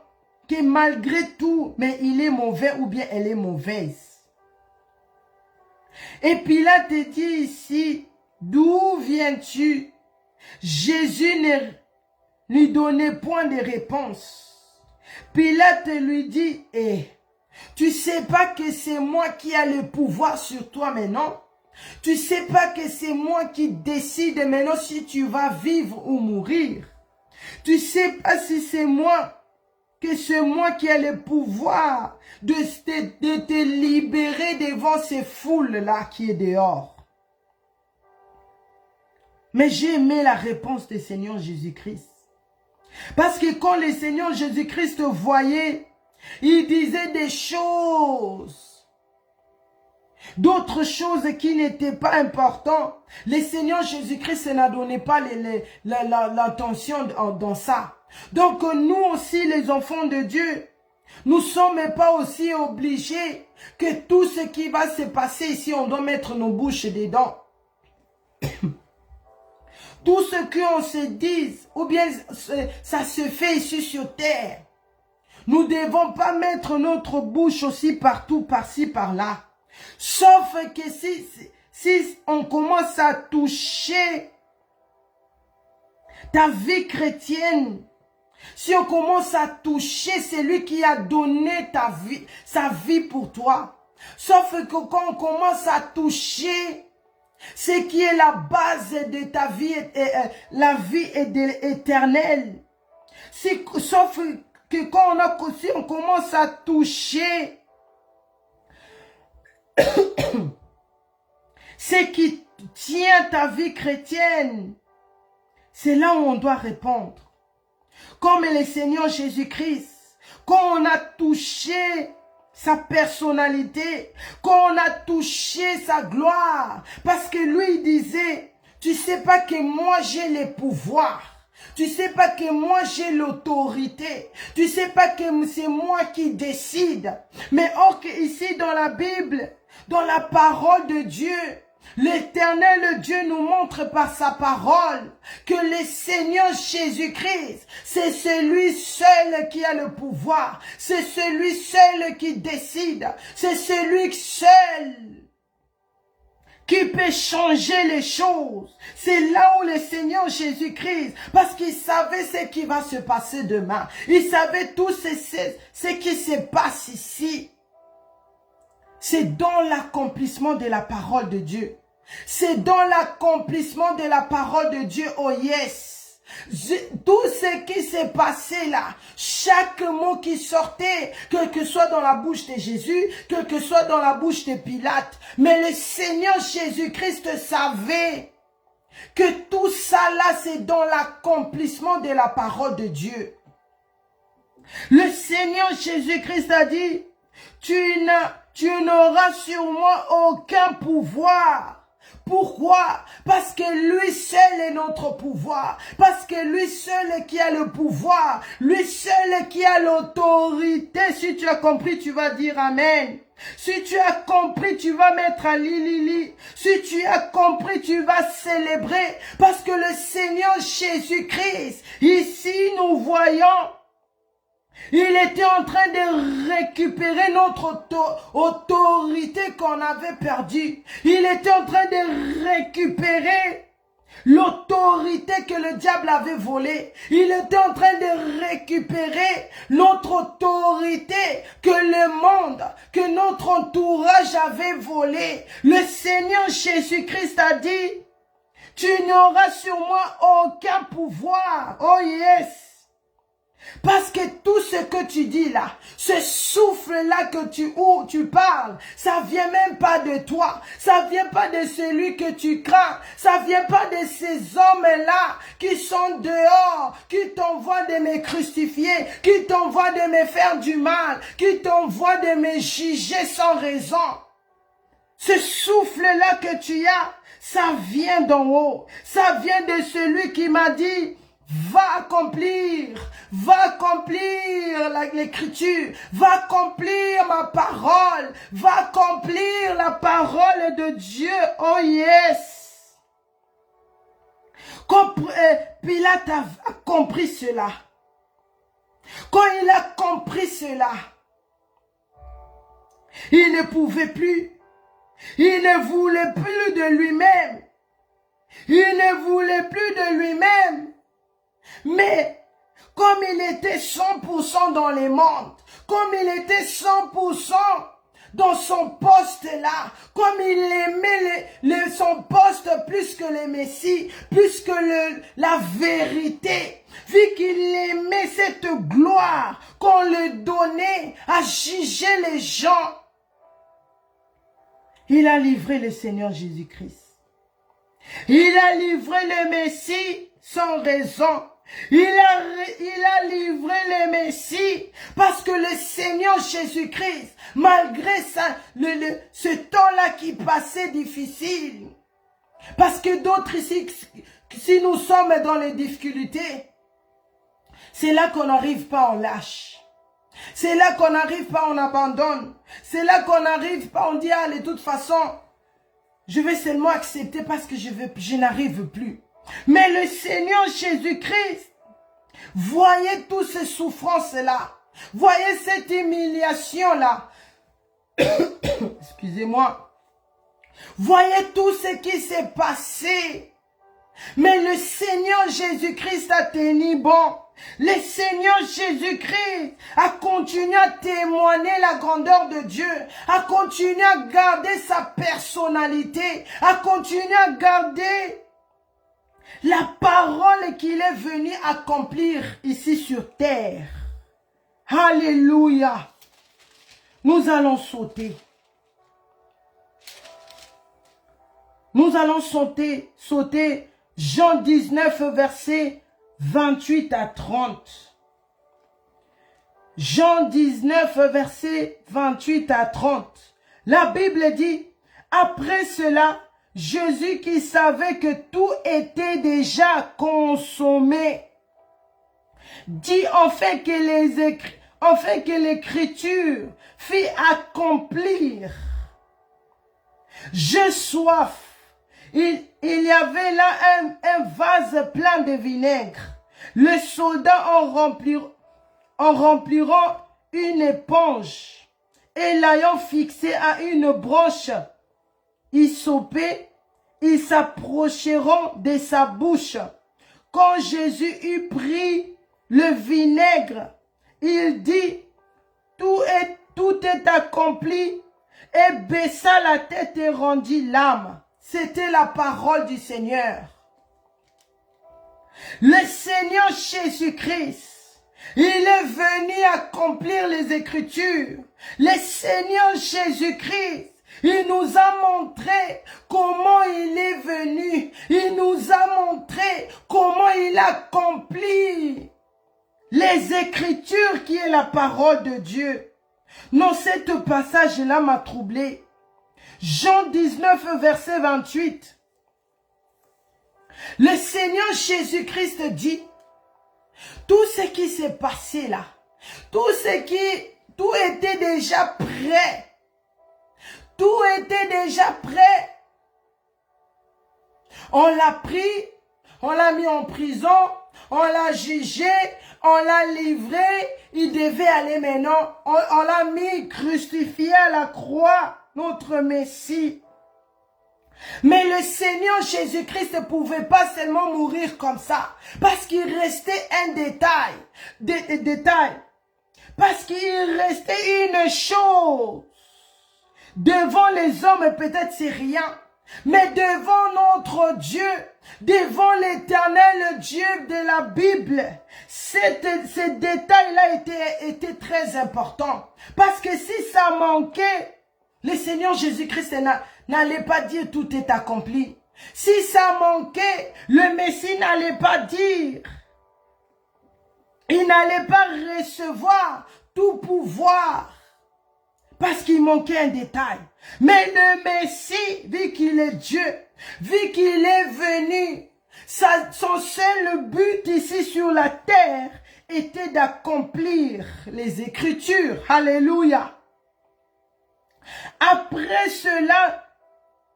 que malgré tout, mais il est mauvais ou bien elle est mauvaise. Et Pilate te dit ici, d'où viens-tu? Jésus ne lui donnait point de réponse. Pilate lui dit, tu sais pas que c'est moi qui ai le pouvoir sur toi maintenant? Tu sais pas que c'est moi qui décide maintenant si tu vas vivre ou mourir? Tu sais pas si c'est moi, que c'est moi qui ai le pouvoir de te libérer devant ces foules-là qui est dehors? Mais j'ai aimé la réponse du Seigneur Jésus-Christ. Parce que quand le Seigneur Jésus-Christ voyait, il disait des choses. D'autres choses qui n'étaient pas importantes. Le Seigneur Jésus-Christ n'a donné pas l'attention dans ça. Donc nous aussi, les enfants de Dieu, nous ne sommes pas aussi obligés que tout ce qui va se passer ici, on doit mettre nos bouches dedans. Tout ce qu'on se dise, ou bien ça se fait ici sur terre, nous ne devons pas mettre notre bouche aussi partout, par-ci, par-là. Sauf que si on commence à toucher ta vie chrétienne, si on commence à toucher celui qui a donné sa vie pour toi, sauf que quand on commence à toucher ce qui est la base de ta vie, la vie éternelle, sauf que quand si on commence à toucher Ce qui tient ta vie chrétienne, c'est là où on doit répondre. Comme le Seigneur Jésus-Christ, quand on a touché sa personnalité, quand on a touché sa gloire, parce que lui il disait, tu sais pas que moi j'ai les pouvoirs, tu sais pas que moi j'ai l'autorité, tu sais pas que c'est moi qui décide. Mais or que ici dans la Bible, dans la parole de Dieu, l'Éternel Dieu nous montre par sa parole que le Seigneur Jésus-Christ, c'est celui seul qui a le pouvoir, c'est celui seul qui décide, c'est celui seul qui peut changer les choses. C'est là où le Seigneur Jésus-Christ, parce qu'il savait ce qui va se passer demain, il savait tout ce qui se passe ici. C'est dans l'accomplissement de la parole de Dieu. C'est dans l'accomplissement de la parole de Dieu, oh yes. Tout ce qui s'est passé là, chaque mot qui sortait, quel que soit dans la bouche de Jésus, quel que soit dans la bouche de Pilate, mais le Seigneur Jésus-Christ savait que tout ça là, c'est dans l'accomplissement de la parole de Dieu. Le Seigneur Jésus-Christ a dit, tu n'auras sur moi aucun pouvoir. Pourquoi? Parce que lui seul est notre pouvoir. Parce que lui seul qui a le pouvoir. Lui seul qui a l'autorité. Si tu as compris, tu vas dire Amen. Si tu as compris, tu vas mettre à li. Si tu as compris, tu vas célébrer. Parce que le Seigneur Jésus-Christ, ici nous voyons, il était en train de récupérer notre autorité qu'on avait perdue. Il était en train de récupérer l'autorité que le diable avait volée. Il était en train de récupérer notre autorité que le monde, que notre entourage avait volée. Le Seigneur Jésus-Christ a dit, tu n'auras sur moi aucun pouvoir. Oh yes! Parce que tout ce que tu dis là, ce souffle-là que tu parles, ça vient même pas de toi. Ça vient pas de celui que tu crains. Ça vient pas de ces hommes-là qui sont dehors, qui t'envoient de me crucifier, qui t'envoient de me faire du mal, qui t'envoient de me juger sans raison. Ce souffle-là que tu as, ça vient d'en haut. Ça vient de celui qui m'a dit, va accomplir l'écriture, va accomplir ma parole, va accomplir la parole de Dieu. Oh yes! Quand Pilate a compris cela, quand il a compris cela, il ne pouvait plus, il ne voulait plus de lui-même, il ne voulait plus de lui-même. Mais comme il était 100% dans les mondes, comme il était 100% dans son poste là, comme il aimait son poste plus que le Messie, plus que la vérité, vu qu'il aimait cette gloire qu'on lui donnait à juger les gens, il a livré le Seigneur Jésus-Christ. Il a livré le Messie sans raison. Il a livré le Messie parce que le Seigneur Jésus-Christ, malgré ce temps-là qui passait difficile, parce que d'autres ici, si nous sommes dans les difficultés, c'est là qu'on n'arrive pas, on lâche. C'est là qu'on n'arrive pas, on abandonne. C'est là qu'on n'arrive pas, on dit, ah, de toute façon, je vais seulement accepter parce que je n'arrive plus. Mais le Seigneur Jésus-Christ, voyez toutes ces souffrances-là, voyez cette humiliation-là, excusez-moi, voyez tout ce qui s'est passé, mais le Seigneur Jésus-Christ a tenu bon. Le Seigneur Jésus-Christ a continué à témoigner la grandeur de Dieu, a continué à garder sa personnalité, a continué à garder la parole qu'il est venu accomplir ici sur terre. Alléluia. Nous allons sauter. Nous allons sauter Jean 19, verset 28 à 30. Jean 19, verset 28 à 30. La Bible dit, après cela, Jésus qui savait que tout était déjà consommé, dit enfin que l'écriture fit accomplir. J'ai soif. Il y avait là un vase plein de vinaigre. Les soldats en rempliront une éponge et l'ayant fixé à une broche hyssopée, ils s'approcheront de sa bouche. Quand Jésus eut pris le vinaigre, il dit, tout est accompli, et baissa la tête et rendit l'âme. C'était la parole du Seigneur. Le Seigneur Jésus-Christ, il est venu accomplir les Écritures. Le Seigneur Jésus-Christ, il nous a montré comment il est venu. Il nous a montré comment il accomplit les Écritures qui est la parole de Dieu. Non, cet passage-là m'a troublé. Jean 19, verset 28. Le Seigneur Jésus-Christ dit, tout ce qui s'est passé là, tout était déjà prêt. Tout était déjà prêt. On l'a pris, on l'a mis en prison, on l'a jugé, on l'a livré, il devait aller maintenant. On l'a mis crucifié à la croix, notre Messie. Mais le Seigneur Jésus-Christ ne pouvait pas seulement mourir comme ça, parce qu'il restait un détail, parce qu'il restait une chose. Devant les hommes, peut-être c'est rien, mais devant notre Dieu, devant l'Éternel Dieu de la Bible, ce détail-là était très important. Parce que si ça manquait, le Seigneur Jésus-Christ n'allait pas dire tout est accompli. Si ça manquait, le Messie n'allait pas dire. Il n'allait pas recevoir tout pouvoir. Parce qu'il manquait un détail. Mais le Messie, vu qu'il est Dieu, vu qu'il est venu, son seul but ici sur la terre était d'accomplir les Écritures. Alléluia. Après cela,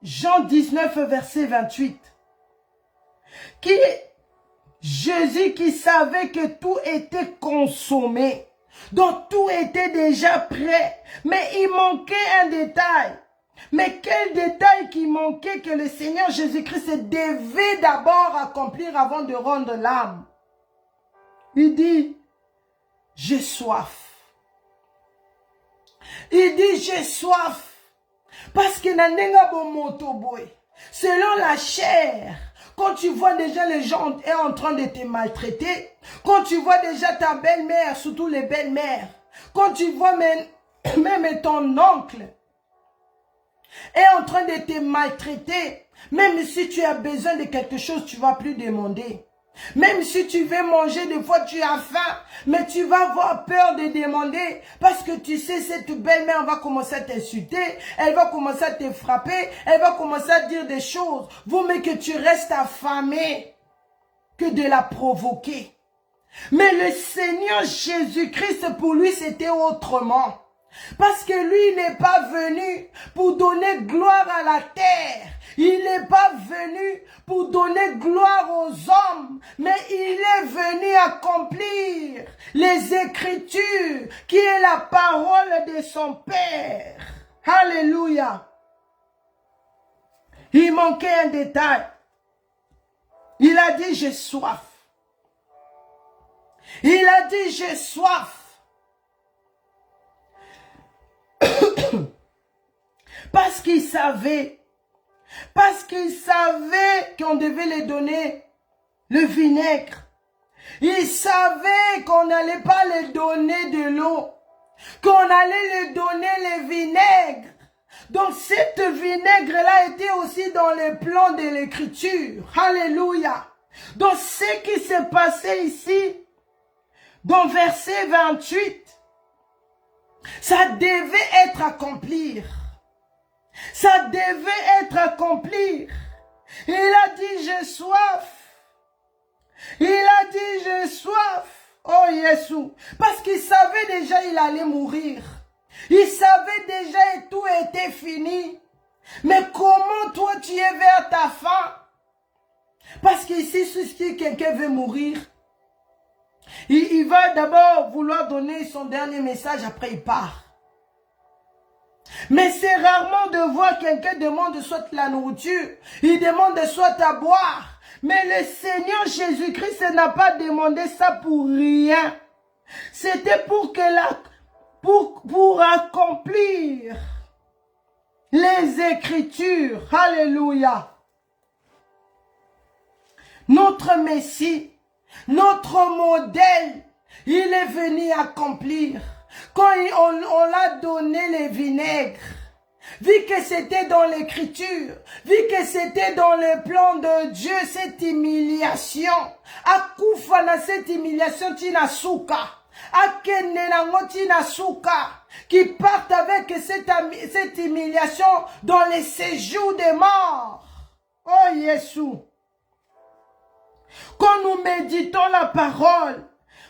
Jean 19, verset 28. Jésus qui savait que tout était consommé. Donc tout était déjà prêt. Mais il manquait un détail. Mais quel détail qui manquait que le Seigneur Jésus-Christ devait d'abord accomplir avant de rendre l'âme? Il dit, j'ai soif. Il dit, j'ai soif. Parce que selon la chair, quand tu vois déjà les gens en train de te maltraiter, quand tu vois déjà ta belle-mère, surtout les belles-mères, quand tu vois même ton oncle est en train de te maltraiter, même si tu as besoin de quelque chose, tu ne vas plus demander. Même si tu veux manger, des fois tu as faim, mais tu vas avoir peur de demander parce que tu sais cette belle-mère va commencer à t'insulter, elle va commencer à te frapper, elle va commencer à dire des choses. Vaut mieux que tu restes affamé que de la provoquer. Mais le Seigneur Jésus-Christ, pour lui, c'était autrement. Parce que lui n'est pas venu pour donner gloire à la terre. Il n'est pas venu pour donner gloire aux hommes, mais il est venu accomplir les Écritures, qui est la parole de son Père. Alléluia. Il manquait un détail. Il a dit, j'ai soif. Il a dit, j'ai soif. Parce qu'il savait qu'on devait lui donner le vinaigre. Il savait qu'on n'allait pas lui donner de l'eau, qu'on allait lui donner le vinaigre. Donc cette vinaigre-là était aussi dans le plan de l'écriture. Alléluia. Donc ce qui s'est passé ici, dans verset 28, ça devait être accompli. Ça devait être accompli. Il a dit, j'ai soif. Il a dit, j'ai soif. Oh, Jésus. Parce qu'il savait déjà il allait mourir. Il savait déjà et tout était fini. Mais comment toi tu es vers ta fin? Parce qu'ici, si quelqu'un veut mourir, il va d'abord vouloir donner son dernier message, après il part. Mais c'est rarement de voir quelqu'un demander soit la nourriture, il demande soit à boire. Mais le Seigneur Jésus-Christ n'a pas demandé ça pour rien. C'était pour accomplir les Écritures. Alléluia. Notre Messie, notre modèle, il est venu accomplir. Quand on l'a donné les vinaigres, vu que c'était dans l'écriture, vu que c'était dans le plan de Dieu, cette humiliation, akufana cette humiliation tinasuka, akenenango tinasuka, qui partent avec cette humiliation dans les séjours des morts. Oh Jésus. Quand nous méditons la parole,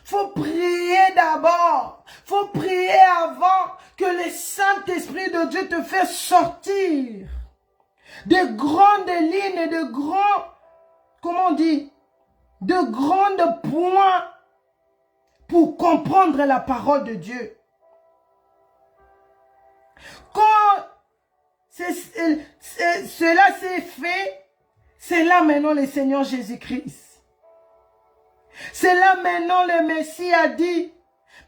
faut prier d'abord. Faut prier avant que le Saint-Esprit de Dieu te fasse sortir de grandes lignes, de grands, comment on dit, de grands points pour comprendre la parole de Dieu. Quand cela s'est fait, c'est là maintenant le Seigneur Jésus-Christ. C'est là maintenant le Messie a dit,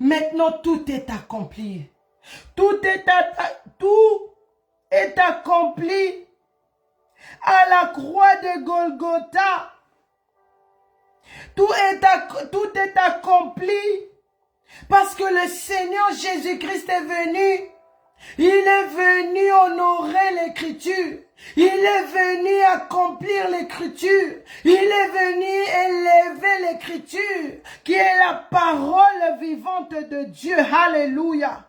maintenant tout est accompli. Tout est accompli à la croix de Golgotha. Tout est accompli parce que le Seigneur Jésus-Christ est venu. Il est venu honorer l'écriture. Il est venu accomplir l'écriture. Il est venu élever l'écriture, qui est la parole vivante de Dieu. Alléluia.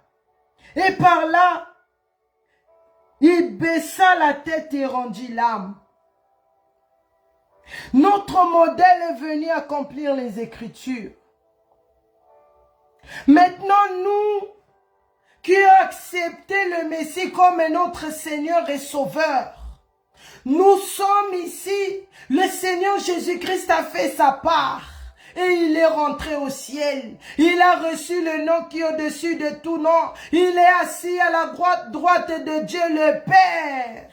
Et par là, il baissa la tête et rendit l'âme. Notre modèle est venu accomplir les Écritures. Maintenant, nous qui avons accepté le Messie comme notre Seigneur et Sauveur, nous sommes ici. Le Seigneur Jésus-Christ a fait sa part. Et il est rentré au ciel. Il a reçu le nom qui est au-dessus de tout nom. Il est assis à la droite de Dieu le Père.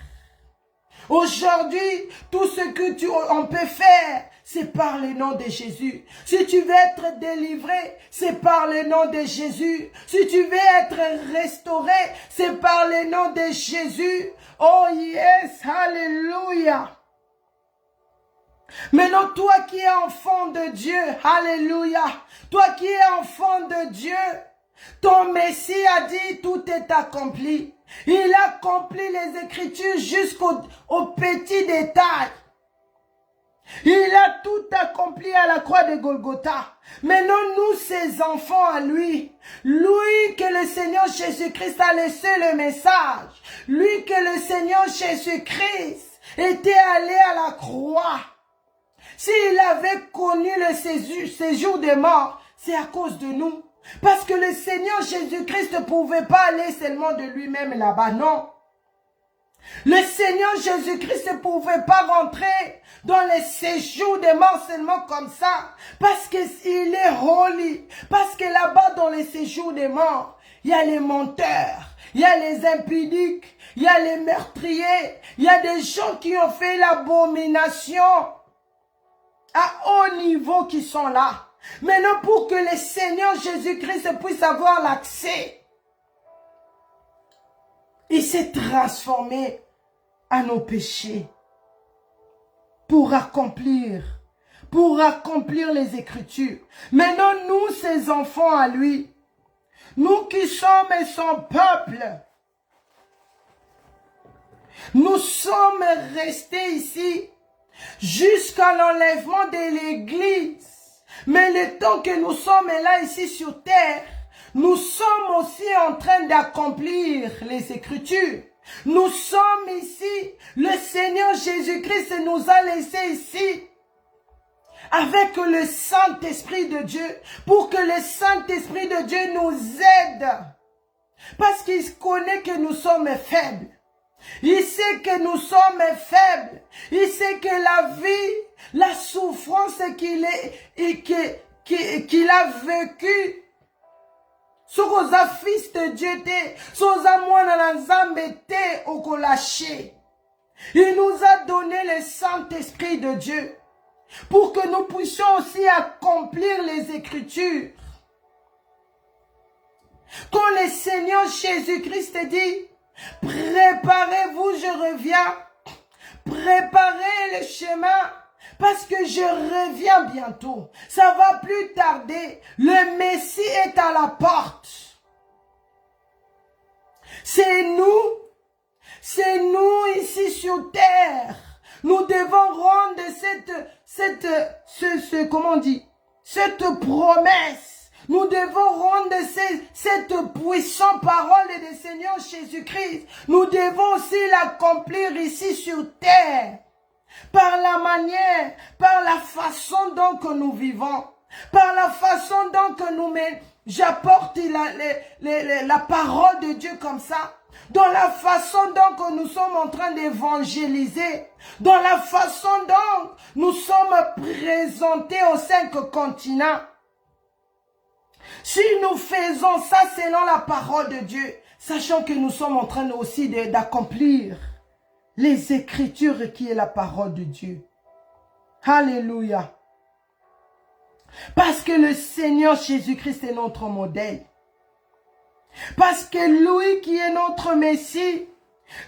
Aujourd'hui, tout ce que on peut faire, c'est par le nom de Jésus. Si tu veux être délivré, c'est par le nom de Jésus. Si tu veux être restauré, c'est par le nom de Jésus. Oh yes, alléluia. Maintenant, toi qui es enfant de Dieu, alléluia. Toi qui es enfant de Dieu, ton Messie a dit tout est accompli. Il a accompli les Écritures jusqu'au petit détail. Il a tout accompli à la croix de Golgotha. Maintenant, nous, ses enfants à lui, lui que le Seigneur Jésus-Christ a laissé le message, lui que le Seigneur Jésus-Christ était allé à la croix. S'il avait connu le séjour des morts, c'est à cause de nous. Parce que le Seigneur Jésus-Christ ne pouvait pas aller seulement de lui-même là-bas, non. Le Seigneur Jésus-Christ ne pouvait pas rentrer dans les séjours des morts seulement comme ça. Parce qu'il est holy. Parce que là-bas, dans les séjours des morts, il y a les menteurs, il y a les impudiques, il y a les meurtriers, il y a des gens qui ont fait l'abomination à haut niveau qui sont là. Maintenant, pour que le Seigneur Jésus-Christ puisse avoir l'accès, il s'est transformé à nos péchés pour accomplir les Écritures. Maintenant, nous, ses enfants à lui, nous qui sommes son peuple, Nous sommes restés ici jusqu'à l'enlèvement de l'Église. Mais le temps que nous sommes là ici sur terre, nous sommes aussi en train d'accomplir les Écritures. Nous sommes ici. Le Seigneur Jésus-Christ nous a laissés ici avec le Saint-Esprit de Dieu pour que le Saint-Esprit de Dieu nous aide. Parce qu'il connaît que nous sommes faibles. Il sait que nous sommes faibles. Il sait que la vie, la souffrance qu'il a vécue, sokoza fils de Dieu te, soza mwana na nzambe te okolaché. Il nous a donné le Saint-Esprit de Dieu pour que nous puissions aussi accomplir les Écritures. Quand le Seigneur Jésus-Christ dit, préparez-vous, je reviens. Préparez le chemin parce que je reviens bientôt. Ça va plus tarder. Le Messie est à la porte. C'est nous ici sur terre. Nous devons rendre cette promesse. Nous devons rendre cette puissante parole du Seigneur Jésus-Christ. Nous devons aussi l'accomplir ici sur terre. Par la manière, par la façon dont que nous vivons. Par la façon dont que j'apporte la parole de Dieu comme ça. Dans la façon dont que nous sommes en train d'évangéliser. Dans la façon dont nous sommes présentés aux 5 continents. Si nous faisons ça selon la parole de Dieu, sachant que nous sommes en train aussi d'accomplir les Écritures qui est la parole de Dieu. Alléluia. Parce que le Seigneur Jésus-Christ est notre modèle. Parce que lui qui est notre Messie,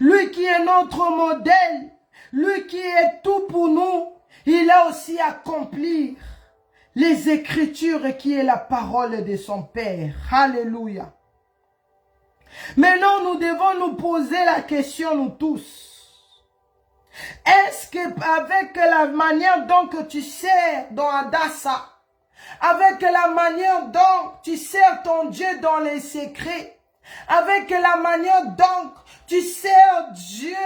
lui qui est notre modèle, lui qui est tout pour nous, il a aussi accompli les Écritures qui est la parole de son Père. Alléluia. Maintenant, nous devons nous poser la question, nous tous. Est-ce que avec la manière dont que tu sers dans Adassa, avec la manière dont tu sers ton Dieu dans les secrets, avec la manière dont tu sers Dieu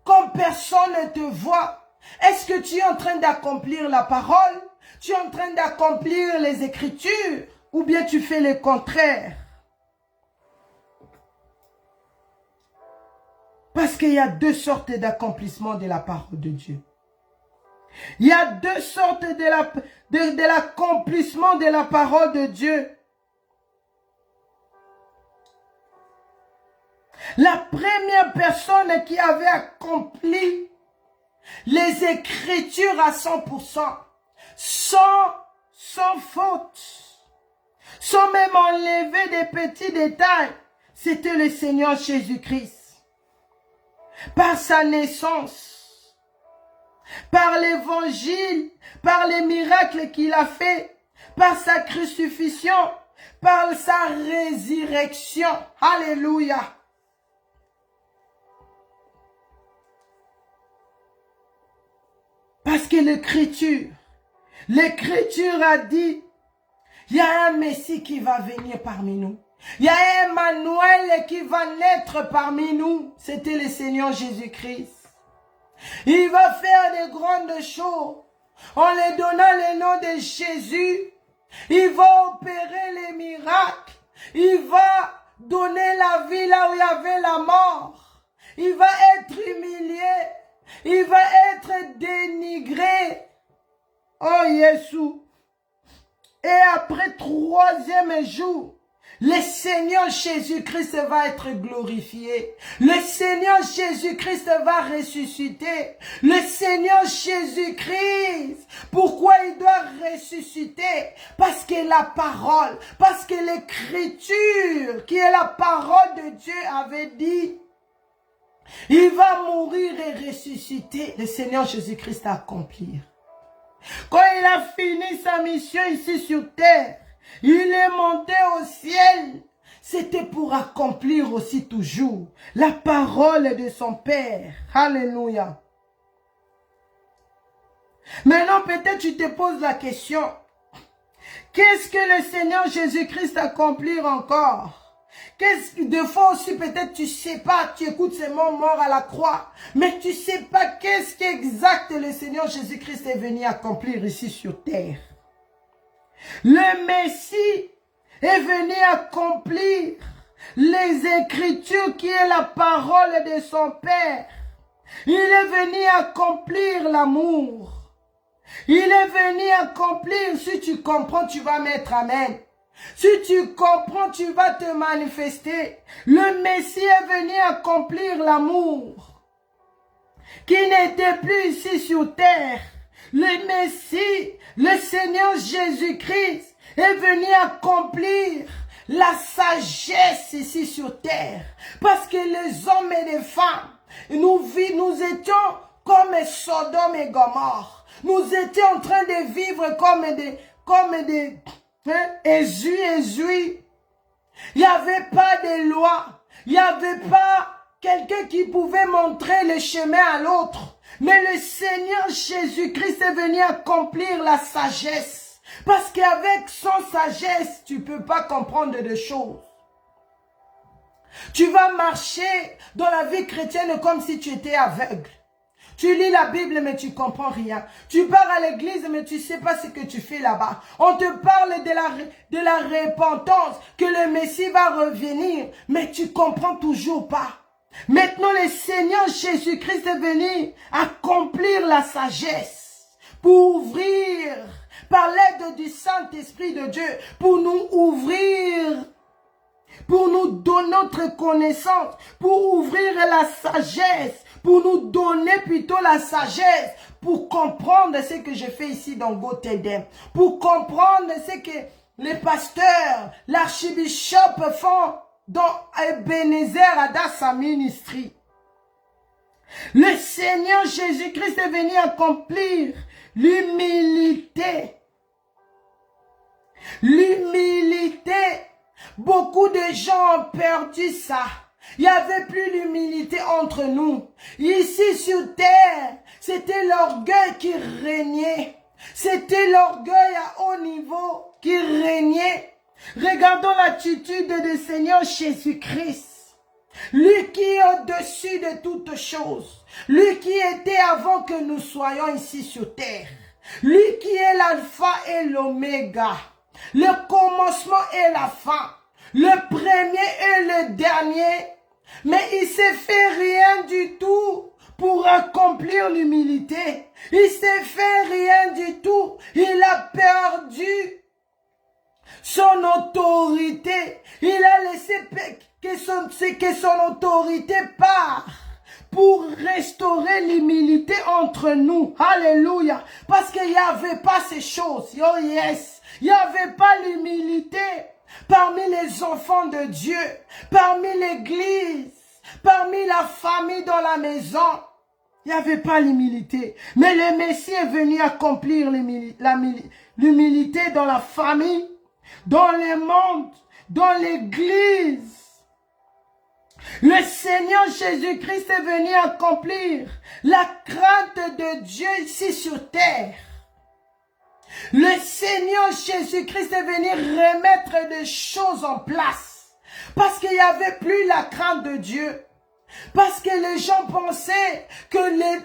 comme personne ne te voit, est-ce que tu es en train d'accomplir la parole? Tu es en train d'accomplir les Écritures ou bien tu fais le contraire? Parce qu'il y a 2 sortes d'accomplissement de la parole de Dieu. Il y a 2 sortes de l'accomplissement de la parole de Dieu. La première personne qui avait accompli les Écritures à 100%, sans faute, sans même enlever des petits détails, c'était le Seigneur Jésus-Christ. Par sa naissance, par l'évangile, par les miracles qu'il a fait, par sa crucifixion, par sa résurrection. Alléluia. Parce que l'Écriture a dit, il y a un Messie qui va venir parmi nous. Il y a Emmanuel qui va naître parmi nous. C'était le Seigneur Jésus-Christ. Il va faire de grandes choses. En lui donnant le nom de Jésus, il va opérer les miracles. Il va donner la vie là où il y avait la mort. Il va être humilié. Il va être dénigré. Oh Jésus. Et après 3e jour, le Seigneur Jésus-Christ va être glorifié. Le Seigneur Jésus-Christ va ressusciter. Le Seigneur Jésus-Christ, pourquoi il doit ressusciter? Parce que la parole, parce que l'Écriture, qui est la parole de Dieu, avait dit, il va mourir et ressusciter. Le Seigneur Jésus-Christ a accompli. Quand il a fini sa mission ici sur terre, il est monté au ciel. c'était pour accomplir aussi toujours la parole de son Père. Alléluia. Maintenant, peut-être tu te poses la question, qu'est-ce que le Seigneur Jésus-Christ accomplit encore? Des fois aussi, peut-être tu sais pas, tu écoutes ces mots morts à la croix, mais tu sais pas qu'est-ce qu'exact le Seigneur Jésus-Christ est venu accomplir ici sur terre. Le Messie est venu accomplir les Écritures qui est la parole de son Père. Il est venu accomplir l'amour. Il est venu accomplir, si tu comprends, tu vas mettre amen. Si tu comprends, tu vas te manifester. Le Messie est venu accomplir l'amour qui n'était plus ici sur terre. Le Messie, le Seigneur Jésus-Christ est venu accomplir la sagesse ici sur terre. Parce que les hommes et les femmes, nous étions comme Sodome et Gomorrhe. Nous étions en train de vivre comme des Jésus. Il n'y avait pas de loi. Il n'y avait pas quelqu'un qui pouvait montrer le chemin à l'autre. Mais le Seigneur Jésus-Christ est venu accomplir la sagesse. Parce qu'avec son sagesse, tu ne peux pas comprendre des choses. Tu vas marcher dans la vie chrétienne comme si tu étais aveugle. Tu lis la Bible, mais tu ne comprends rien. Tu pars à l'église, mais tu ne sais pas ce que tu fais là-bas. On te parle de la repentance, que le Messie va revenir, mais tu ne comprends toujours pas. Maintenant, le Seigneur Jésus-Christ est venu accomplir la sagesse pour ouvrir, par l'aide du Saint-Esprit de Dieu, pour nous ouvrir, pour nous donner notre connaissance, pour ouvrir la sagesse, pour nous donner plutôt la sagesse, pour comprendre ce que je fais ici dans Gothedem, pour comprendre ce que les pasteurs, l'archibishop font dans Ebenezer Adassa Ministry. Le Seigneur Jésus-Christ est venu accomplir l'humilité. L'humilité. Beaucoup de gens ont perdu ça. Il n'y avait plus l'humilité entre nous. Ici sur terre, c'était l'orgueil qui régnait. C'était l'orgueil à haut niveau qui régnait. Regardons l'attitude du Seigneur Jésus-Christ. Lui qui est au-dessus de toutes choses. Lui qui était avant que nous soyons ici sur terre. Lui qui est l'alpha et l'oméga. Le commencement et la fin. Le premier et le dernier. Mais il s'est fait rien du tout pour accomplir l'humilité. Il s'est fait rien du tout. Il a perdu son autorité. Il a laissé que son autorité part pour restaurer l'humilité entre nous. Alléluia. Parce qu'il n'y avait pas ces choses. Oh yes. Il n'y avait pas l'humilité parmi les enfants de Dieu, parmi l'église, parmi la famille dans la maison. Il n'y avait pas l'humilité. Mais le Messie est venu accomplir l'humilité dans la famille, dans le monde, dans l'église. Le Seigneur Jésus-Christ est venu accomplir la crainte de Dieu ici sur terre. Le Seigneur Jésus-Christ est venu remettre des choses en place. Parce qu'il n'y avait plus la crainte de Dieu. Parce que les gens pensaient que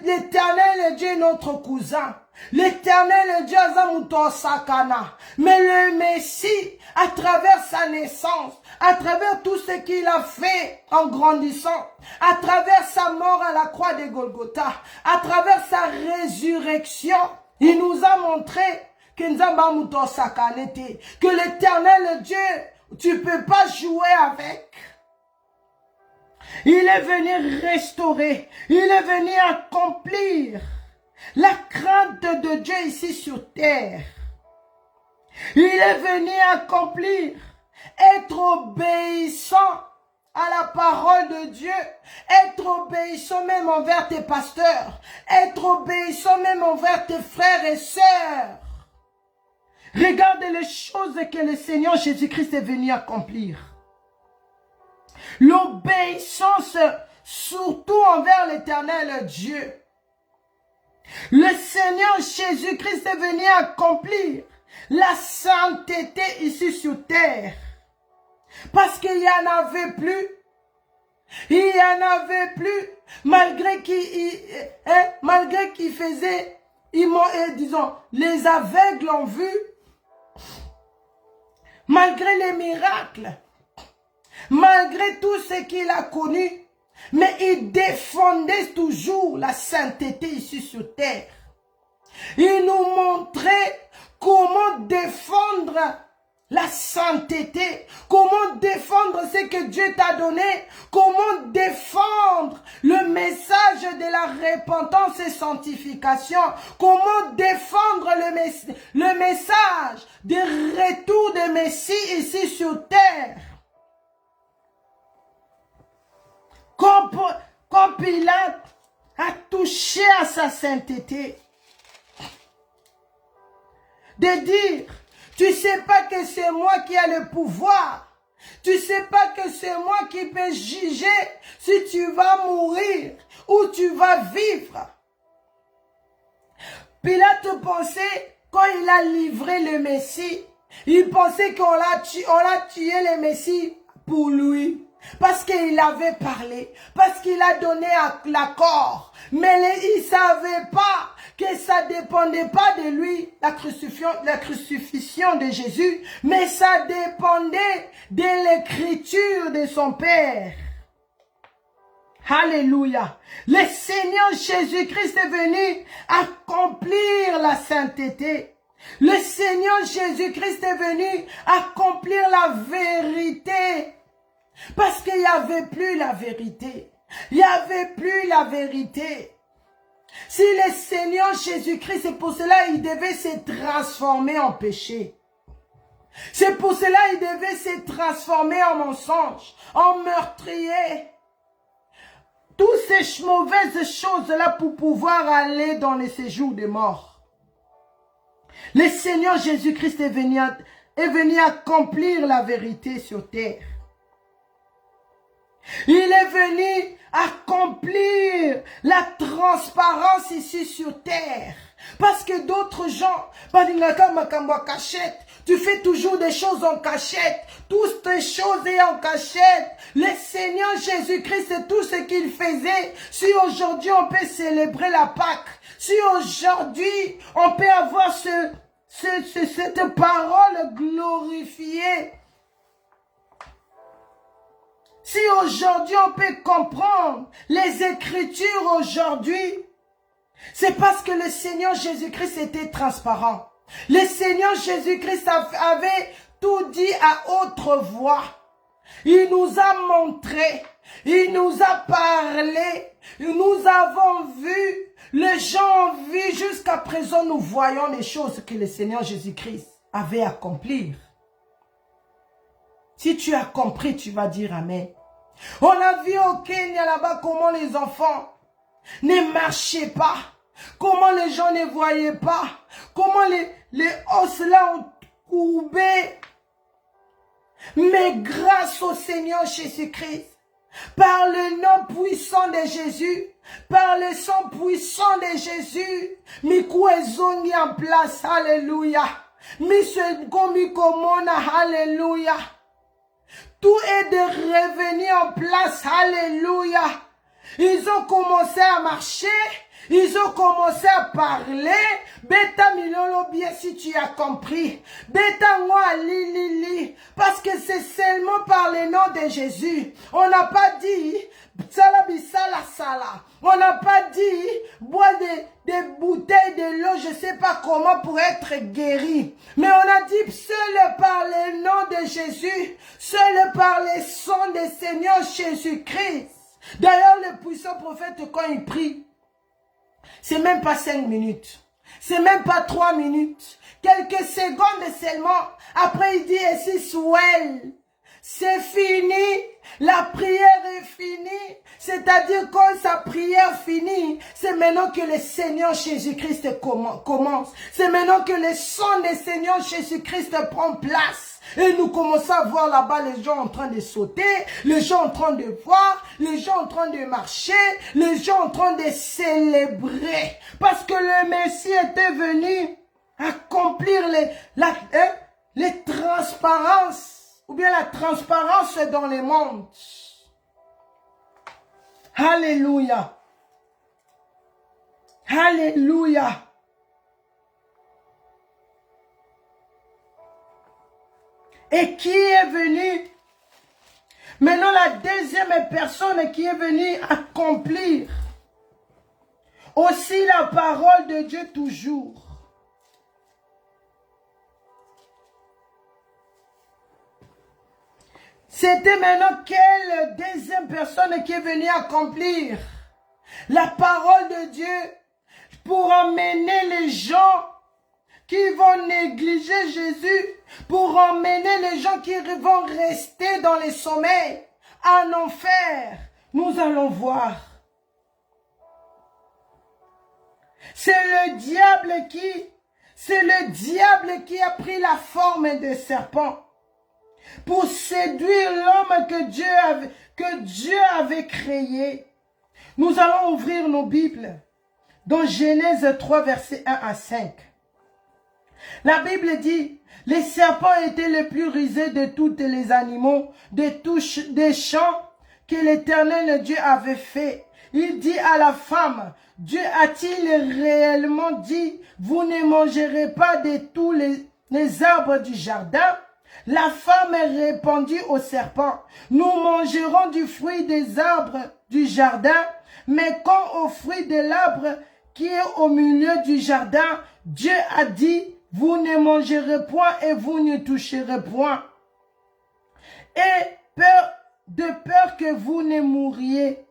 l'Éternel Dieu est notre cousin. L'Éternel Dieu est Sakana. Mais le Messie, à travers sa naissance, à travers tout ce qu'il a fait en grandissant, à travers sa mort à la croix de Golgotha, à travers sa résurrection, il nous a montré que l'Éternel Dieu, tu ne peux pas jouer avec. Il est venu restaurer, il est venu accomplir la crainte de Dieu ici sur terre. Il est venu accomplir, être obéissant à la parole de Dieu, être obéissant même envers tes pasteurs, être obéissant même envers tes frères et sœurs. Regarde les choses que le Seigneur Jésus-Christ est venu accomplir. l'obéissance surtout envers l'Éternel Dieu. Le Seigneur Jésus-Christ est venu accomplir la sainteté ici sur terre. Parce qu'il n'y en avait plus. Il n'y en avait plus. Malgré qu'il faisait, disons, les aveugles ont vu. Malgré les miracles. Malgré tout ce qu'il a connu. Mais il défendait toujours la sainteté ici sur terre. Il nous montrait comment défendre la sainteté, comment défendre ce que Dieu t'a donné, comment défendre le message de la repentance et sanctification, comment défendre le message du retour de Messie ici sur terre. Quand Pilate a touché à sa sainteté, de dire, tu sais pas que c'est moi qui ai le pouvoir, tu sais pas que c'est moi qui peux juger si tu vas mourir ou tu vas vivre. Pilate pensait, quand il a livré le Messie, il pensait qu'on l'a tué le Messie pour lui. Parce qu'il avait parlé, parce qu'il a donné l'accord. Mais il ne savait pas que ça ne dépendait pas de lui, la crucifixion de Jésus, mais ça dépendait de l'écriture de son Père. Alléluia. Le Seigneur Jésus-Christ est venu accomplir la sainteté. Le Seigneur Jésus-Christ est venu accomplir la vérité. Parce qu'il n'y avait plus la vérité. Il n'y avait plus la vérité. Si le Seigneur Jésus-Christ, c'est pour cela il devait se transformer en péché. C'est pour cela il devait se transformer en mensonge, en meurtrier. Toutes ces mauvaises choses-là pour pouvoir aller dans le séjour des morts. Le Seigneur Jésus-Christ est venu accomplir la vérité sur terre. Il est venu accomplir la transparence ici sur terre. Parce que d'autres gens, tu fais toujours des choses en cachette. Toutes tes choses sont en cachette. Le Seigneur Jésus-Christ, c'est tout ce qu'il faisait. Si aujourd'hui on peut célébrer la Pâque, si aujourd'hui on peut avoir cette parole glorifiée, si aujourd'hui on peut comprendre les Écritures aujourd'hui, c'est parce que le Seigneur Jésus-Christ était transparent. Le Seigneur Jésus-Christ avait tout dit à haute voix. Il nous a montré, il nous a parlé, nous avons vu, les gens ont vu, jusqu'à présent nous voyons les choses que le Seigneur Jésus-Christ avait à accomplir. Si tu as compris, tu vas dire Amen. On a vu au Kenya là-bas comment les enfants ne marchaient pas, comment les gens ne voyaient pas, comment les os là ont courbé. Mais grâce au Seigneur Jésus-Christ, par le nom puissant de Jésus, par le sang puissant de Jésus, Mikou ezongi en place, alléluia. Misu komi komona, alléluia. Tout est de revenir en place. Alléluia. Ils ont commencé à marcher. Ils ont commencé à parler. Beta milolo bien si tu as compris. Beta moi li. Parce que c'est seulement par le nom de Jésus. On n'a pas dit sala bisala sala. On n'a pas dit bois des bouteilles de l'eau, je ne sais pas comment, pour être guéri. Mais on a dit seul par le nom de Jésus, seul par le sang du Seigneur Jésus-Christ. D'ailleurs, le puissant prophète, quand il prie, c'est même pas 5 minutes. C'est même pas 3 minutes. Quelques secondes seulement. Après, il dit, et si swell. C'est fini. La prière est finie. C'est-à-dire quand sa prière finit, c'est maintenant que le Seigneur Jésus-Christ commence. C'est maintenant que le sang du Seigneur Jésus-Christ prend place. Et nous commençons à voir là-bas les gens en train de sauter, les gens en train de voir, les gens en train de marcher, les gens en train de célébrer. Parce que le Messie était venu accomplir les transparences, ou bien la transparence dans les mondes. Alléluia. Alléluia. Et qui est venu? Maintenant, la deuxième personne qui est venue accomplir aussi la parole de Dieu toujours. C'était maintenant quelle deuxième personne qui est venue accomplir la parole de Dieu pour emmener les gens qui vont négliger Jésus, pour emmener les gens qui vont rester dans les sommeils, en enfer. Nous allons voir. C'est le diable qui a pris la forme de serpent pour séduire l'homme que Dieu avait créé. Nous allons ouvrir nos Bibles dans Genèse 3, versets 1 à 5. La Bible dit, les serpents étaient les plus rusés de tous les animaux, des champs que l'Éternel Dieu avait fait. Il dit à la femme, Dieu a-t-il réellement dit, vous ne mangerez pas de tous les arbres du jardin? La femme répondit au serpent, nous mangerons du fruit des arbres du jardin, mais quand au fruit de l'arbre qui est au milieu du jardin, Dieu a dit, vous ne mangerez point et vous ne toucherez point. Et de peur que vous ne mouriez.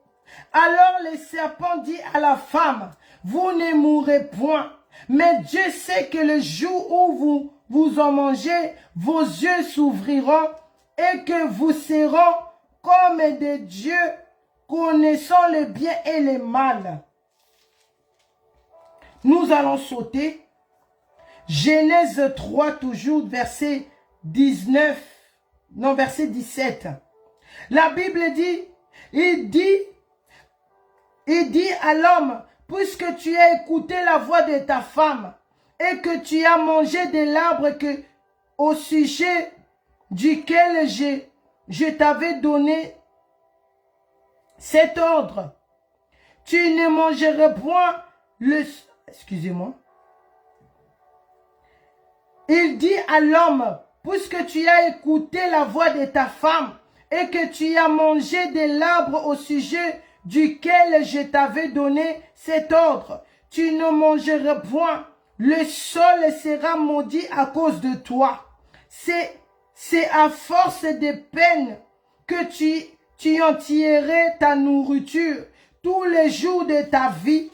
Alors le serpent dit à la femme, vous ne mourrez point. Mais Dieu sait que le jour où vous en mangez, vos yeux s'ouvriront et que vous serez comme des dieux, connaissant le bien et le mal. Nous allons sauter. Genèse 3, toujours, verset 19, non, verset 17. La Bible dit, il dit à l'homme, puisque tu as écouté la voix de ta femme et que tu as mangé de l'arbre au sujet duquel je t'avais donné cet ordre, tu ne mangeras point excusez-moi. Il dit à l'homme, puisque tu as écouté la voix de ta femme et que tu as mangé de l'arbre au sujet duquel je t'avais donné cet ordre, tu ne mangeras point, le sol sera maudit à cause de toi. C'est à force de peine que tu en tirerais ta nourriture tous les jours de ta vie.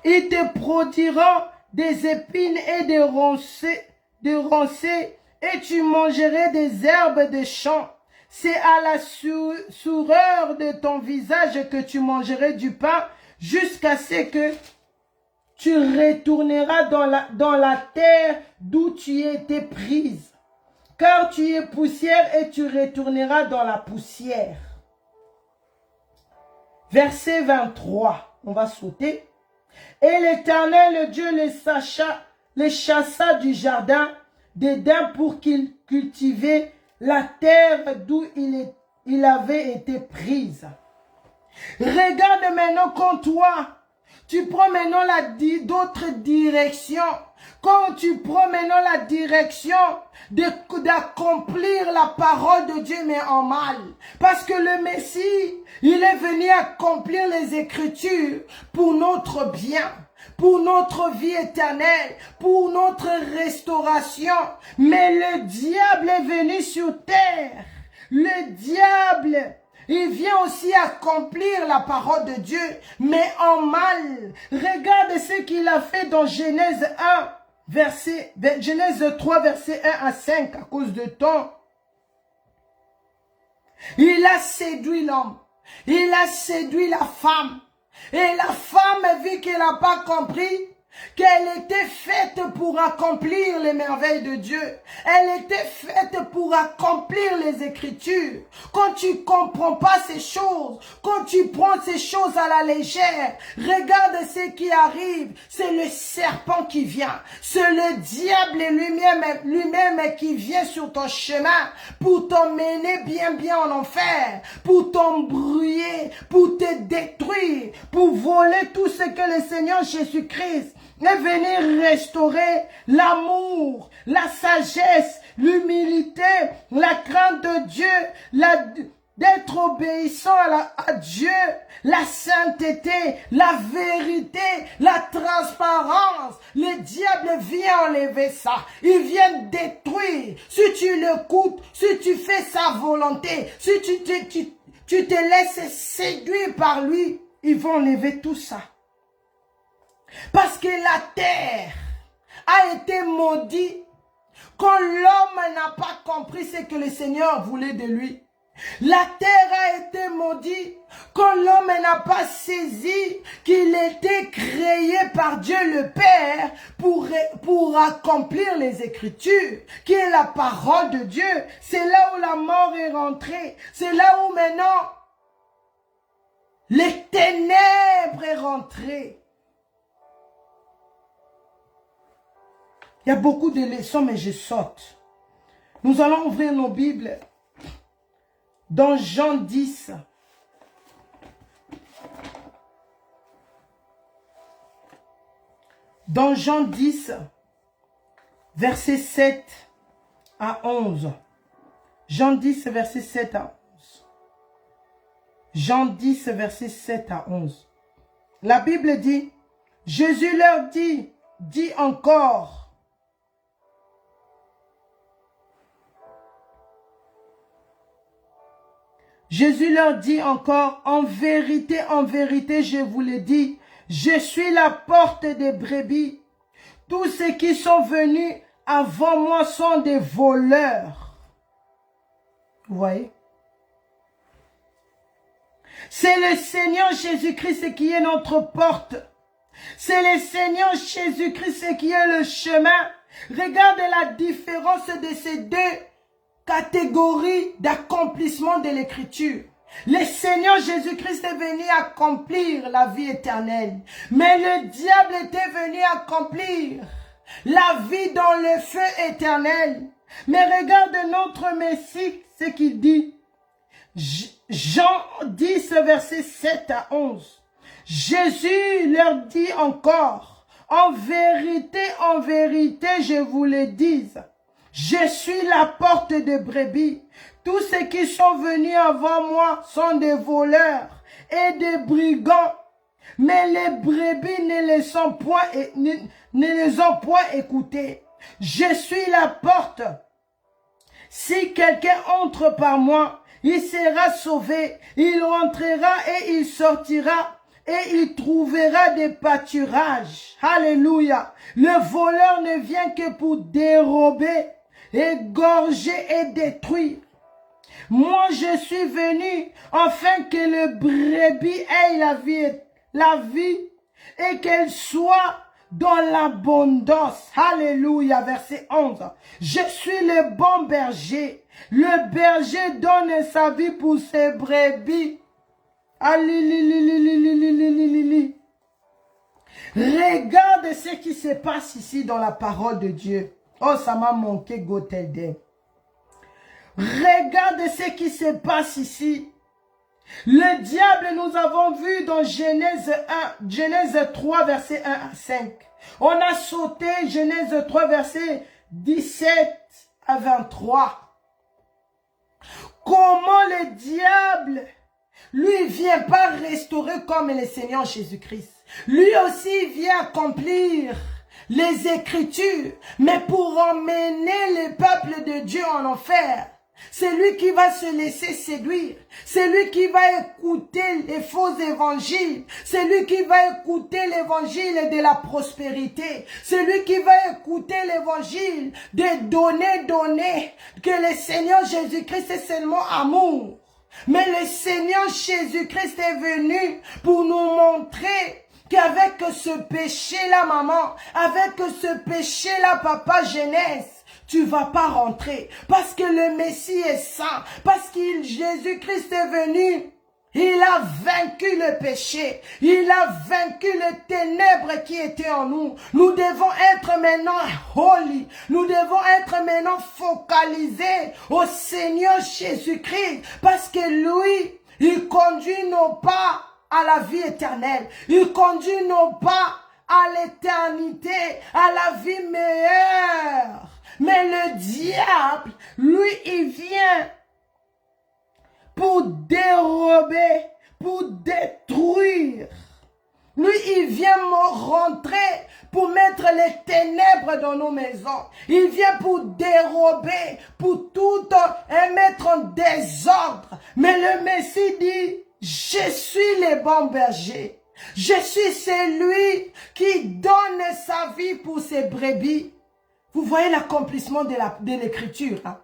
Ils te produiront des épines et des roncées, et tu mangerais des herbes des champs. C'est à la soureur de ton visage que tu mangerais du pain jusqu'à ce que tu retourneras dans la terre d'où tu étais prise. Car tu es poussière et tu retourneras dans la poussière. Verset 23, on va sauter. Et l'Éternel Dieu les chassa du jardin d'Éden pour qu'ils cultivaient la terre d'où il avait été prise. Regarde maintenant quand toi, tu prends maintenant d'autres directions. Quand tu prends maintenant la direction d'accomplir la parole de Dieu, mais en mal. Parce que le Messie, il est venu accomplir les Écritures pour notre bien, pour notre vie éternelle, pour notre restauration. Mais le diable est venu sur terre. Le diable, il vient aussi accomplir la parole de Dieu, mais en mal. Regarde ce qu'il a fait dans Genèse 3, verset 1 à 5, à cause de temps. Il a séduit l'homme. Il a séduit la femme. Et la femme, vu qu'elle n'a pas compris, qu'elle était faite pour accomplir les merveilles de Dieu. Elle était faite pour accomplir les Écritures. Quand tu comprends pas ces choses, quand tu prends ces choses à la légère, regarde ce qui arrive. C'est le serpent qui vient. C'est le diable lui-même qui vient sur ton chemin pour t'emmener bien en enfer, pour t'embrouiller, pour te détruire, pour voler tout ce que le Seigneur Jésus-Christ est venu restaurer: l'amour, la sagesse, l'humilité, la crainte de Dieu, d'être obéissant à Dieu, la sainteté, la vérité, la transparence. Le diable vient enlever ça. Il vient détruire. Si tu l'écoutes, si tu fais sa volonté, si tu te laisses séduire par lui, il va enlever tout ça. Parce que la terre a été maudite quand l'homme n'a pas compris ce que le Seigneur voulait de lui. La terre a été maudite quand l'homme n'a pas saisi qu'il était créé par Dieu le Père pour accomplir les Écritures, qui est la parole de Dieu. C'est là où la mort est rentrée. C'est là où maintenant les ténèbres est rentré. Il y a beaucoup de leçons, mais je saute. Nous allons ouvrir nos Bibles dans Jean 10. Dans Jean 10, versets 7 à 11. Jean 10, verset 7 à 11. Jean 10, verset 7 à 11. La Bible dit, Jésus leur dit encore, Jésus leur dit encore, en vérité, je vous le dis, je suis la porte des brebis. Tous ceux qui sont venus avant moi sont des voleurs. Vous voyez? C'est le Seigneur Jésus-Christ qui est notre porte. C'est le Seigneur Jésus-Christ qui est le chemin. Regarde la différence de ces deux catégorie d'accomplissement de l'écriture. Le Seigneur Jésus-Christ est venu accomplir la vie éternelle. Mais le diable était venu accomplir la vie dans le feu éternel. Mais regarde notre Messie, ce qu'il dit. Jean 10, verset 7 à 11. Jésus leur dit encore, en vérité, je vous le dis, je suis la porte des brebis. Tous ceux qui sont venus avant moi sont des voleurs et des brigands. Mais les brebis ne les ont point écoutés. Je suis la porte. Si quelqu'un entre par moi, il sera sauvé. Il rentrera et il sortira et il trouvera des pâturages. Alléluia. Le voleur ne vient que pour dérober, égorger et détruire. Moi, je suis venu afin que le brebis ait la vie et qu'elle soit dans l'abondance. Alléluia, verset 11. Je suis le bon berger. Le berger donne sa vie pour ses brebis. Regarde ce qui se passe ici dans la parole de Dieu. Oh, ça m'a manqué, Gothelde. Regarde ce qui se passe ici. Le diable, nous avons vu dans Genèse 3, verset 1 à 5. On a sauté Genèse 3, verset 17 à 23. Comment le diable, lui, vient pas restaurer comme le Seigneur Jésus-Christ. Lui aussi vient accomplir les Écritures, mais pour emmener le peuple de Dieu en enfer. C'est lui qui va se laisser séduire. C'est lui qui va écouter les faux évangiles. C'est lui qui va écouter l'évangile de la prospérité. C'est lui qui va écouter l'évangile de donner. Que le Seigneur Jésus-Christ est seulement amour. Mais le Seigneur Jésus-Christ est venu pour nous montrer que qu'avec ce péché-là, maman, avec ce péché-là, papa, jeunesse, tu vas pas rentrer. Parce que le Messie est saint. Parce que Jésus-Christ est venu. Il a vaincu le péché. Il a vaincu les ténèbres qui étaient en nous. Nous devons être maintenant holy. Nous devons être maintenant focalisés au Seigneur Jésus-Christ. Parce que lui, il conduit nos pas à la vie éternelle. Il conduit nos pas à l'éternité, à la vie meilleure. Mais le diable, lui, il vient pour dérober, pour détruire. Lui, il vient rentrer pour mettre les ténèbres dans nos maisons. Il vient pour dérober, pour tout mettre en désordre. Mais le Messie dit, je suis le bon berger. Je suis celui qui donne sa vie pour ses brebis. Vous voyez l'accomplissement de l'écriture. Hein?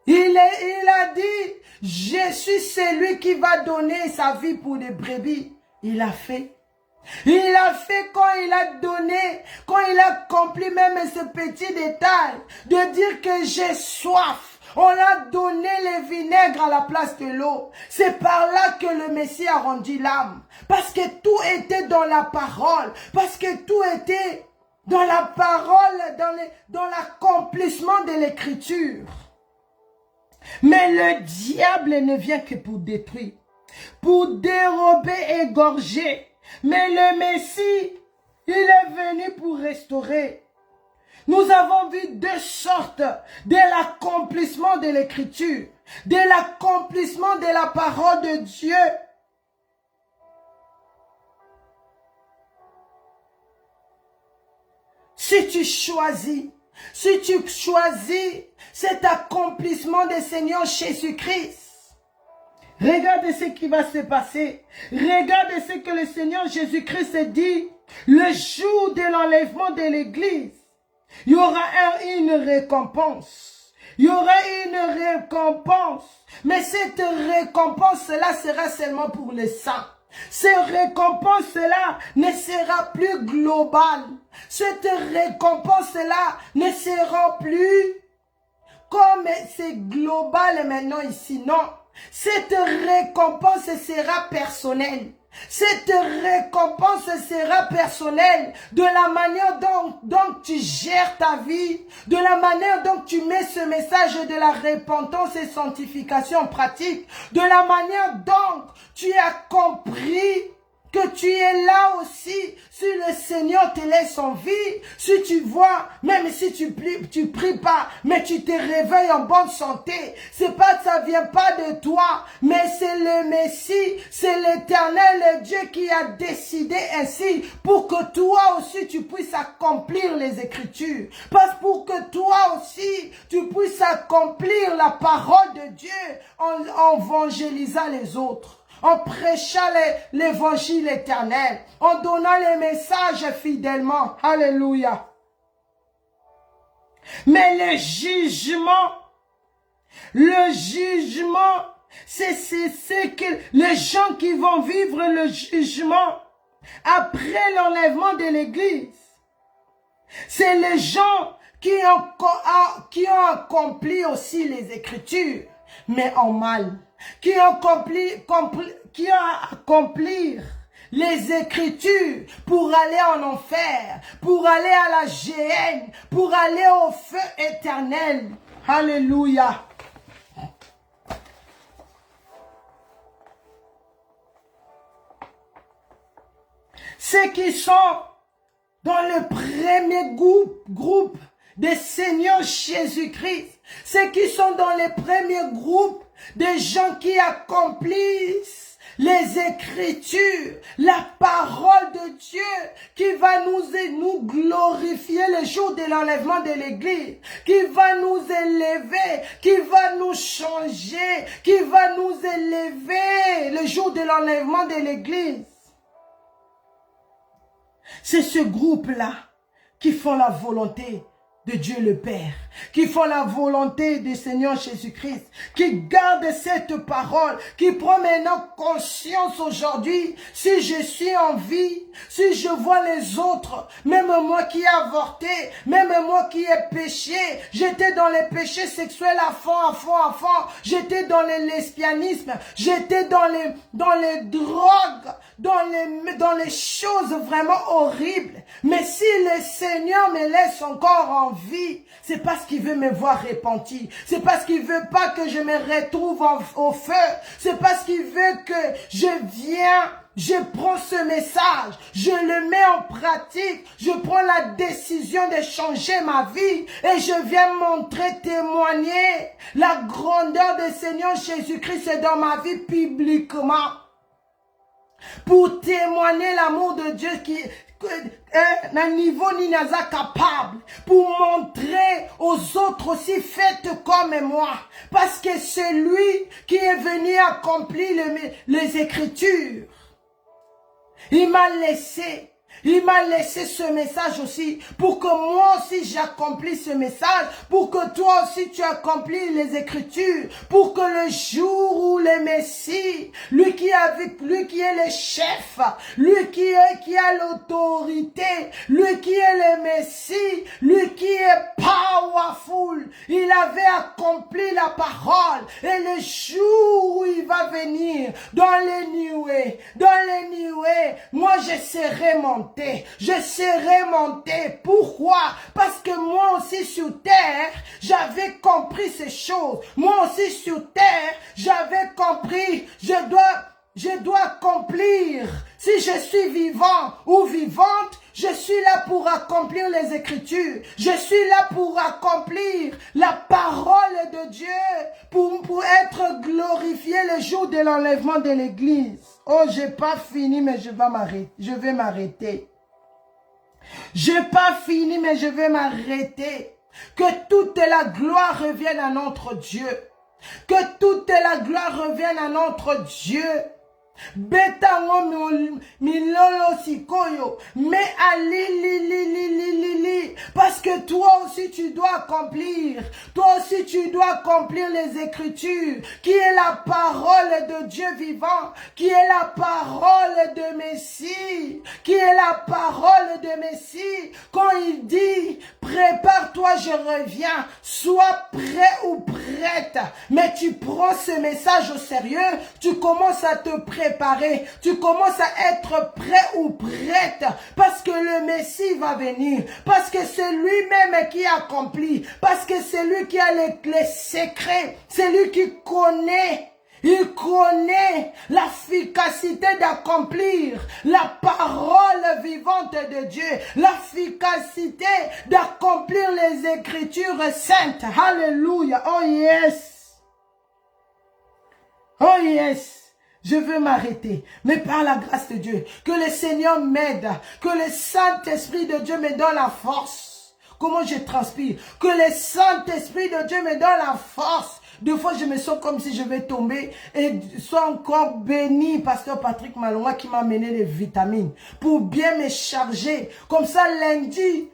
Il a dit, je suis celui qui va donner sa vie pour les brebis. Il a fait. Il a fait quand il a donné, quand il a accompli même ce petit détail, de dire que j'ai soif. On a donné le vinaigre à la place de l'eau. C'est par là que le Messie a rendu l'âme. Parce que tout était dans la parole. Parce que tout était dans la parole, dans l'accomplissement de l'écriture. Mais le diable ne vient que pour détruire, pour dérober, égorger. Mais le Messie, il est venu pour restaurer. Nous avons vu deux sortes de l'accomplissement de l'écriture, de l'accomplissement de la parole de Dieu. Si tu choisis cet accomplissement du Seigneur Jésus-Christ, regarde ce qui va se passer. Regarde ce que le Seigneur Jésus-Christ dit. Le jour de l'enlèvement de l'église, il y aura une récompense. Il y aura une récompense. Mais cette récompense-là sera seulement pour les saints. Cette récompense-là ne sera plus globale. Cette récompense-là ne sera plus comme c'est global maintenant ici. Non. Cette récompense sera personnelle. Cette récompense sera personnelle de la manière dont tu gères ta vie, de la manière dont tu mets ce message de la repentance et sanctification en pratique, de la manière dont tu as compris que tu es là aussi, si le Seigneur te laisse en vie, si tu vois, même si tu pries pas, mais tu te réveilles en bonne santé, ça vient pas de toi, mais c'est le Messie, c'est l'Éternel Dieu qui a décidé ainsi pour que toi aussi tu puisses accomplir les Écritures, parce pour que toi aussi tu puisses accomplir la parole de Dieu en évangélisant les autres. En prêchant l'évangile éternel, en donnant les messages fidèlement. Alléluia. Mais le jugement, c'est que les gens qui vont vivre le jugement après l'enlèvement de l'église, c'est les gens qui ont accompli aussi les Écritures, mais en mal. Qui ont accompli les Écritures pour aller en enfer, pour aller à la géhenne, pour aller au feu éternel. Alléluia. Ceux qui sont dans le premier groupe des Seigneurs Jésus-Christ, ceux qui sont dans le premier groupe des gens qui accomplissent les Écritures, la parole de Dieu qui va nous glorifier le jour de l'enlèvement de l'Église, qui va nous élever, qui va nous changer, qui va nous élever le jour de l'enlèvement de l'Église. C'est ce groupe-là qui font la volonté de Dieu le Père, qui font la volonté du Seigneur Jésus-Christ, qui gardent cette parole, qui prend maintenant conscience aujourd'hui, si je suis en vie, si je vois les autres, même moi qui ai avorté, même moi qui ai péché, j'étais dans les péchés sexuels à fond, j'étais dans le lesbianisme, j'étais dans les drogues, dans les choses vraiment horribles, mais si le Seigneur me laisse encore en vie, c'est parce qu'il veut me voir repenti. C'est parce qu'il veut pas que je me retrouve au feu. C'est parce qu'il veut que je prends ce message, je le mets en pratique, je prends la décision de changer ma vie et je viens montrer, témoigner la grandeur du Seigneur Jésus-Christ dans ma vie publiquement. Pour témoigner l'amour de Dieu qui un niveau ninaza capable pour montrer aux autres aussi faites comme moi, parce que c'est lui qui est venu accomplir les Écritures. Il m'a laissé ce message aussi pour que moi aussi j'accomplisse ce message, pour que toi aussi tu accomplisses les Écritures, pour que le jour où le Messie, lui qui est le chef, lui qui a l'autorité, lui qui est le Messie, lui qui est powerful, il avait accompli la parole, et le jour où il va venir dans les nuées, moi je serai monté. Je serai monté. Pourquoi? Parce que moi aussi sur terre, j'avais compris ces choses. Moi aussi sur terre, j'avais compris, je dois accomplir. Si je suis vivant ou vivante, je suis là pour accomplir les Écritures. Je suis là pour accomplir la parole de Dieu, pour être glorifié le jour de l'enlèvement de l'Église. Oh, j'ai pas fini, mais je vais m'arrêter. J'ai pas fini, mais je vais m'arrêter. Que toute la gloire revienne à notre Dieu. Que toute la gloire revienne à notre Dieu. Betango milolo sikoyo, mais ali parce que toi aussi tu dois accomplir, les Écritures, qui est la parole de Dieu vivant, qui est la parole de Messie, quand il dit prépare-toi, je reviens, sois prêt ou prête, mais tu prends ce message au sérieux, tu commences à te préparer, tu commences à être prêt ou prête, parce que le Messie va venir, parce que c'est lui-même qui accomplit, parce que c'est lui qui a les secrets, c'est lui qui connaît. Il connaît l'efficacité d'accomplir la parole vivante de Dieu, l'efficacité d'accomplir les Écritures saintes. Alléluia. Oh yes. Oh yes. Je veux m'arrêter, mais par la grâce de Dieu, que le Seigneur m'aide, que le Saint-Esprit de Dieu me donne la force. Comment je transpire? Que le Saint-Esprit de Dieu me donne la force. Des fois, je me sens comme si je vais tomber et sois encore béni, Pasteur Patrick Malonga, qui m'a amené les vitamines pour bien me charger. Comme ça, lundi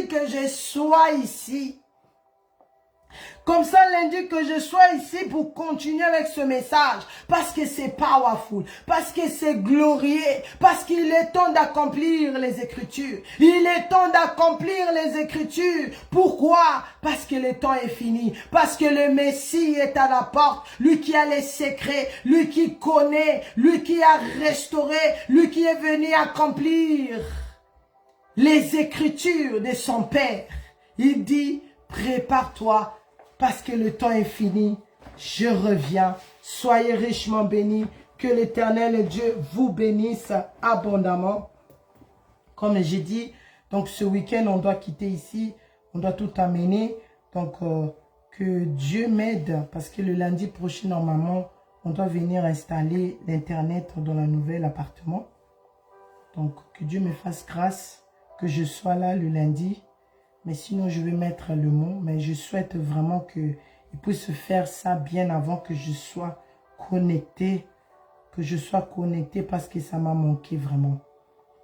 que je sois ici. Comme ça, lundi que je sois ici pour continuer avec ce message. Parce que c'est powerful. Parce que c'est glorieux. Parce qu'il est temps d'accomplir les Écritures. Il est temps d'accomplir les Écritures. Pourquoi? Parce que le temps est fini. Parce que le Messie est à la porte. Lui qui a les secrets. Lui qui connaît. Lui qui a restauré. Lui qui est venu accomplir les Écritures de son Père. Il dit, prépare-toi. Parce que le temps est fini, je reviens. Soyez richement bénis. Que l'Éternel Dieu vous bénisse abondamment. Comme j'ai dit, donc ce week-end, on doit quitter ici. On doit tout amener. Donc, que Dieu m'aide. Parce que le lundi prochain, normalement, on doit venir installer l'Internet dans le nouvel appartement. Donc, que Dieu me fasse grâce. Que je sois là le lundi. Mais sinon, je vais mettre le mot. Mais je souhaite vraiment qu'il puisse faire ça bien avant que je sois connecté. Que je sois connecté parce que ça m'a manqué vraiment.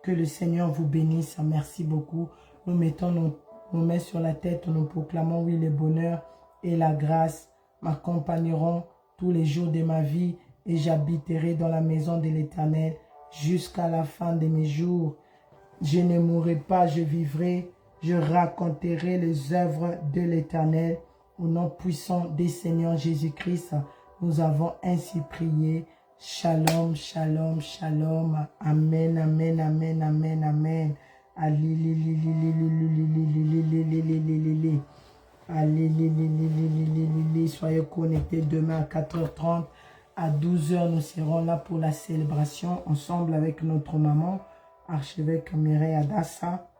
Que le Seigneur vous bénisse. Merci beaucoup. Nous mettons nous met sur la tête, nous proclamons, oui, le bonheur et la grâce m'accompagneront tous les jours de ma vie et j'habiterai dans la maison de l'Éternel jusqu'à la fin de mes jours. Je ne mourrai pas, je vivrai, je raconterai les œuvres de l'Éternel. Au nom puissant du Seigneur Jésus-Christ, nous avons ainsi prié. Shalom, shalom, shalom. Amen, amen, amen, amen, amen. Soyez connectés demain à 4h30. À 12h, nous serons là pour la célébration ensemble avec notre maman, archevêque Mireille Adassa,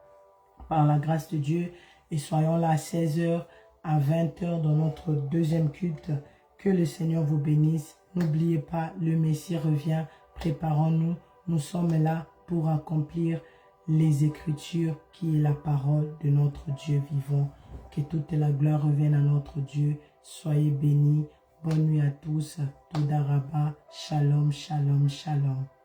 par la grâce de Dieu. Et soyons là à 16h, à 20h dans notre deuxième culte. Que le Seigneur vous bénisse. N'oubliez pas, le Messie revient. Préparons-nous. Nous sommes là pour accomplir les Écritures qui est la parole de notre Dieu vivant. Que toute la gloire revienne à notre Dieu. Soyez bénis. Bonne nuit à tous. Toda Rabba. Shalom, shalom, shalom.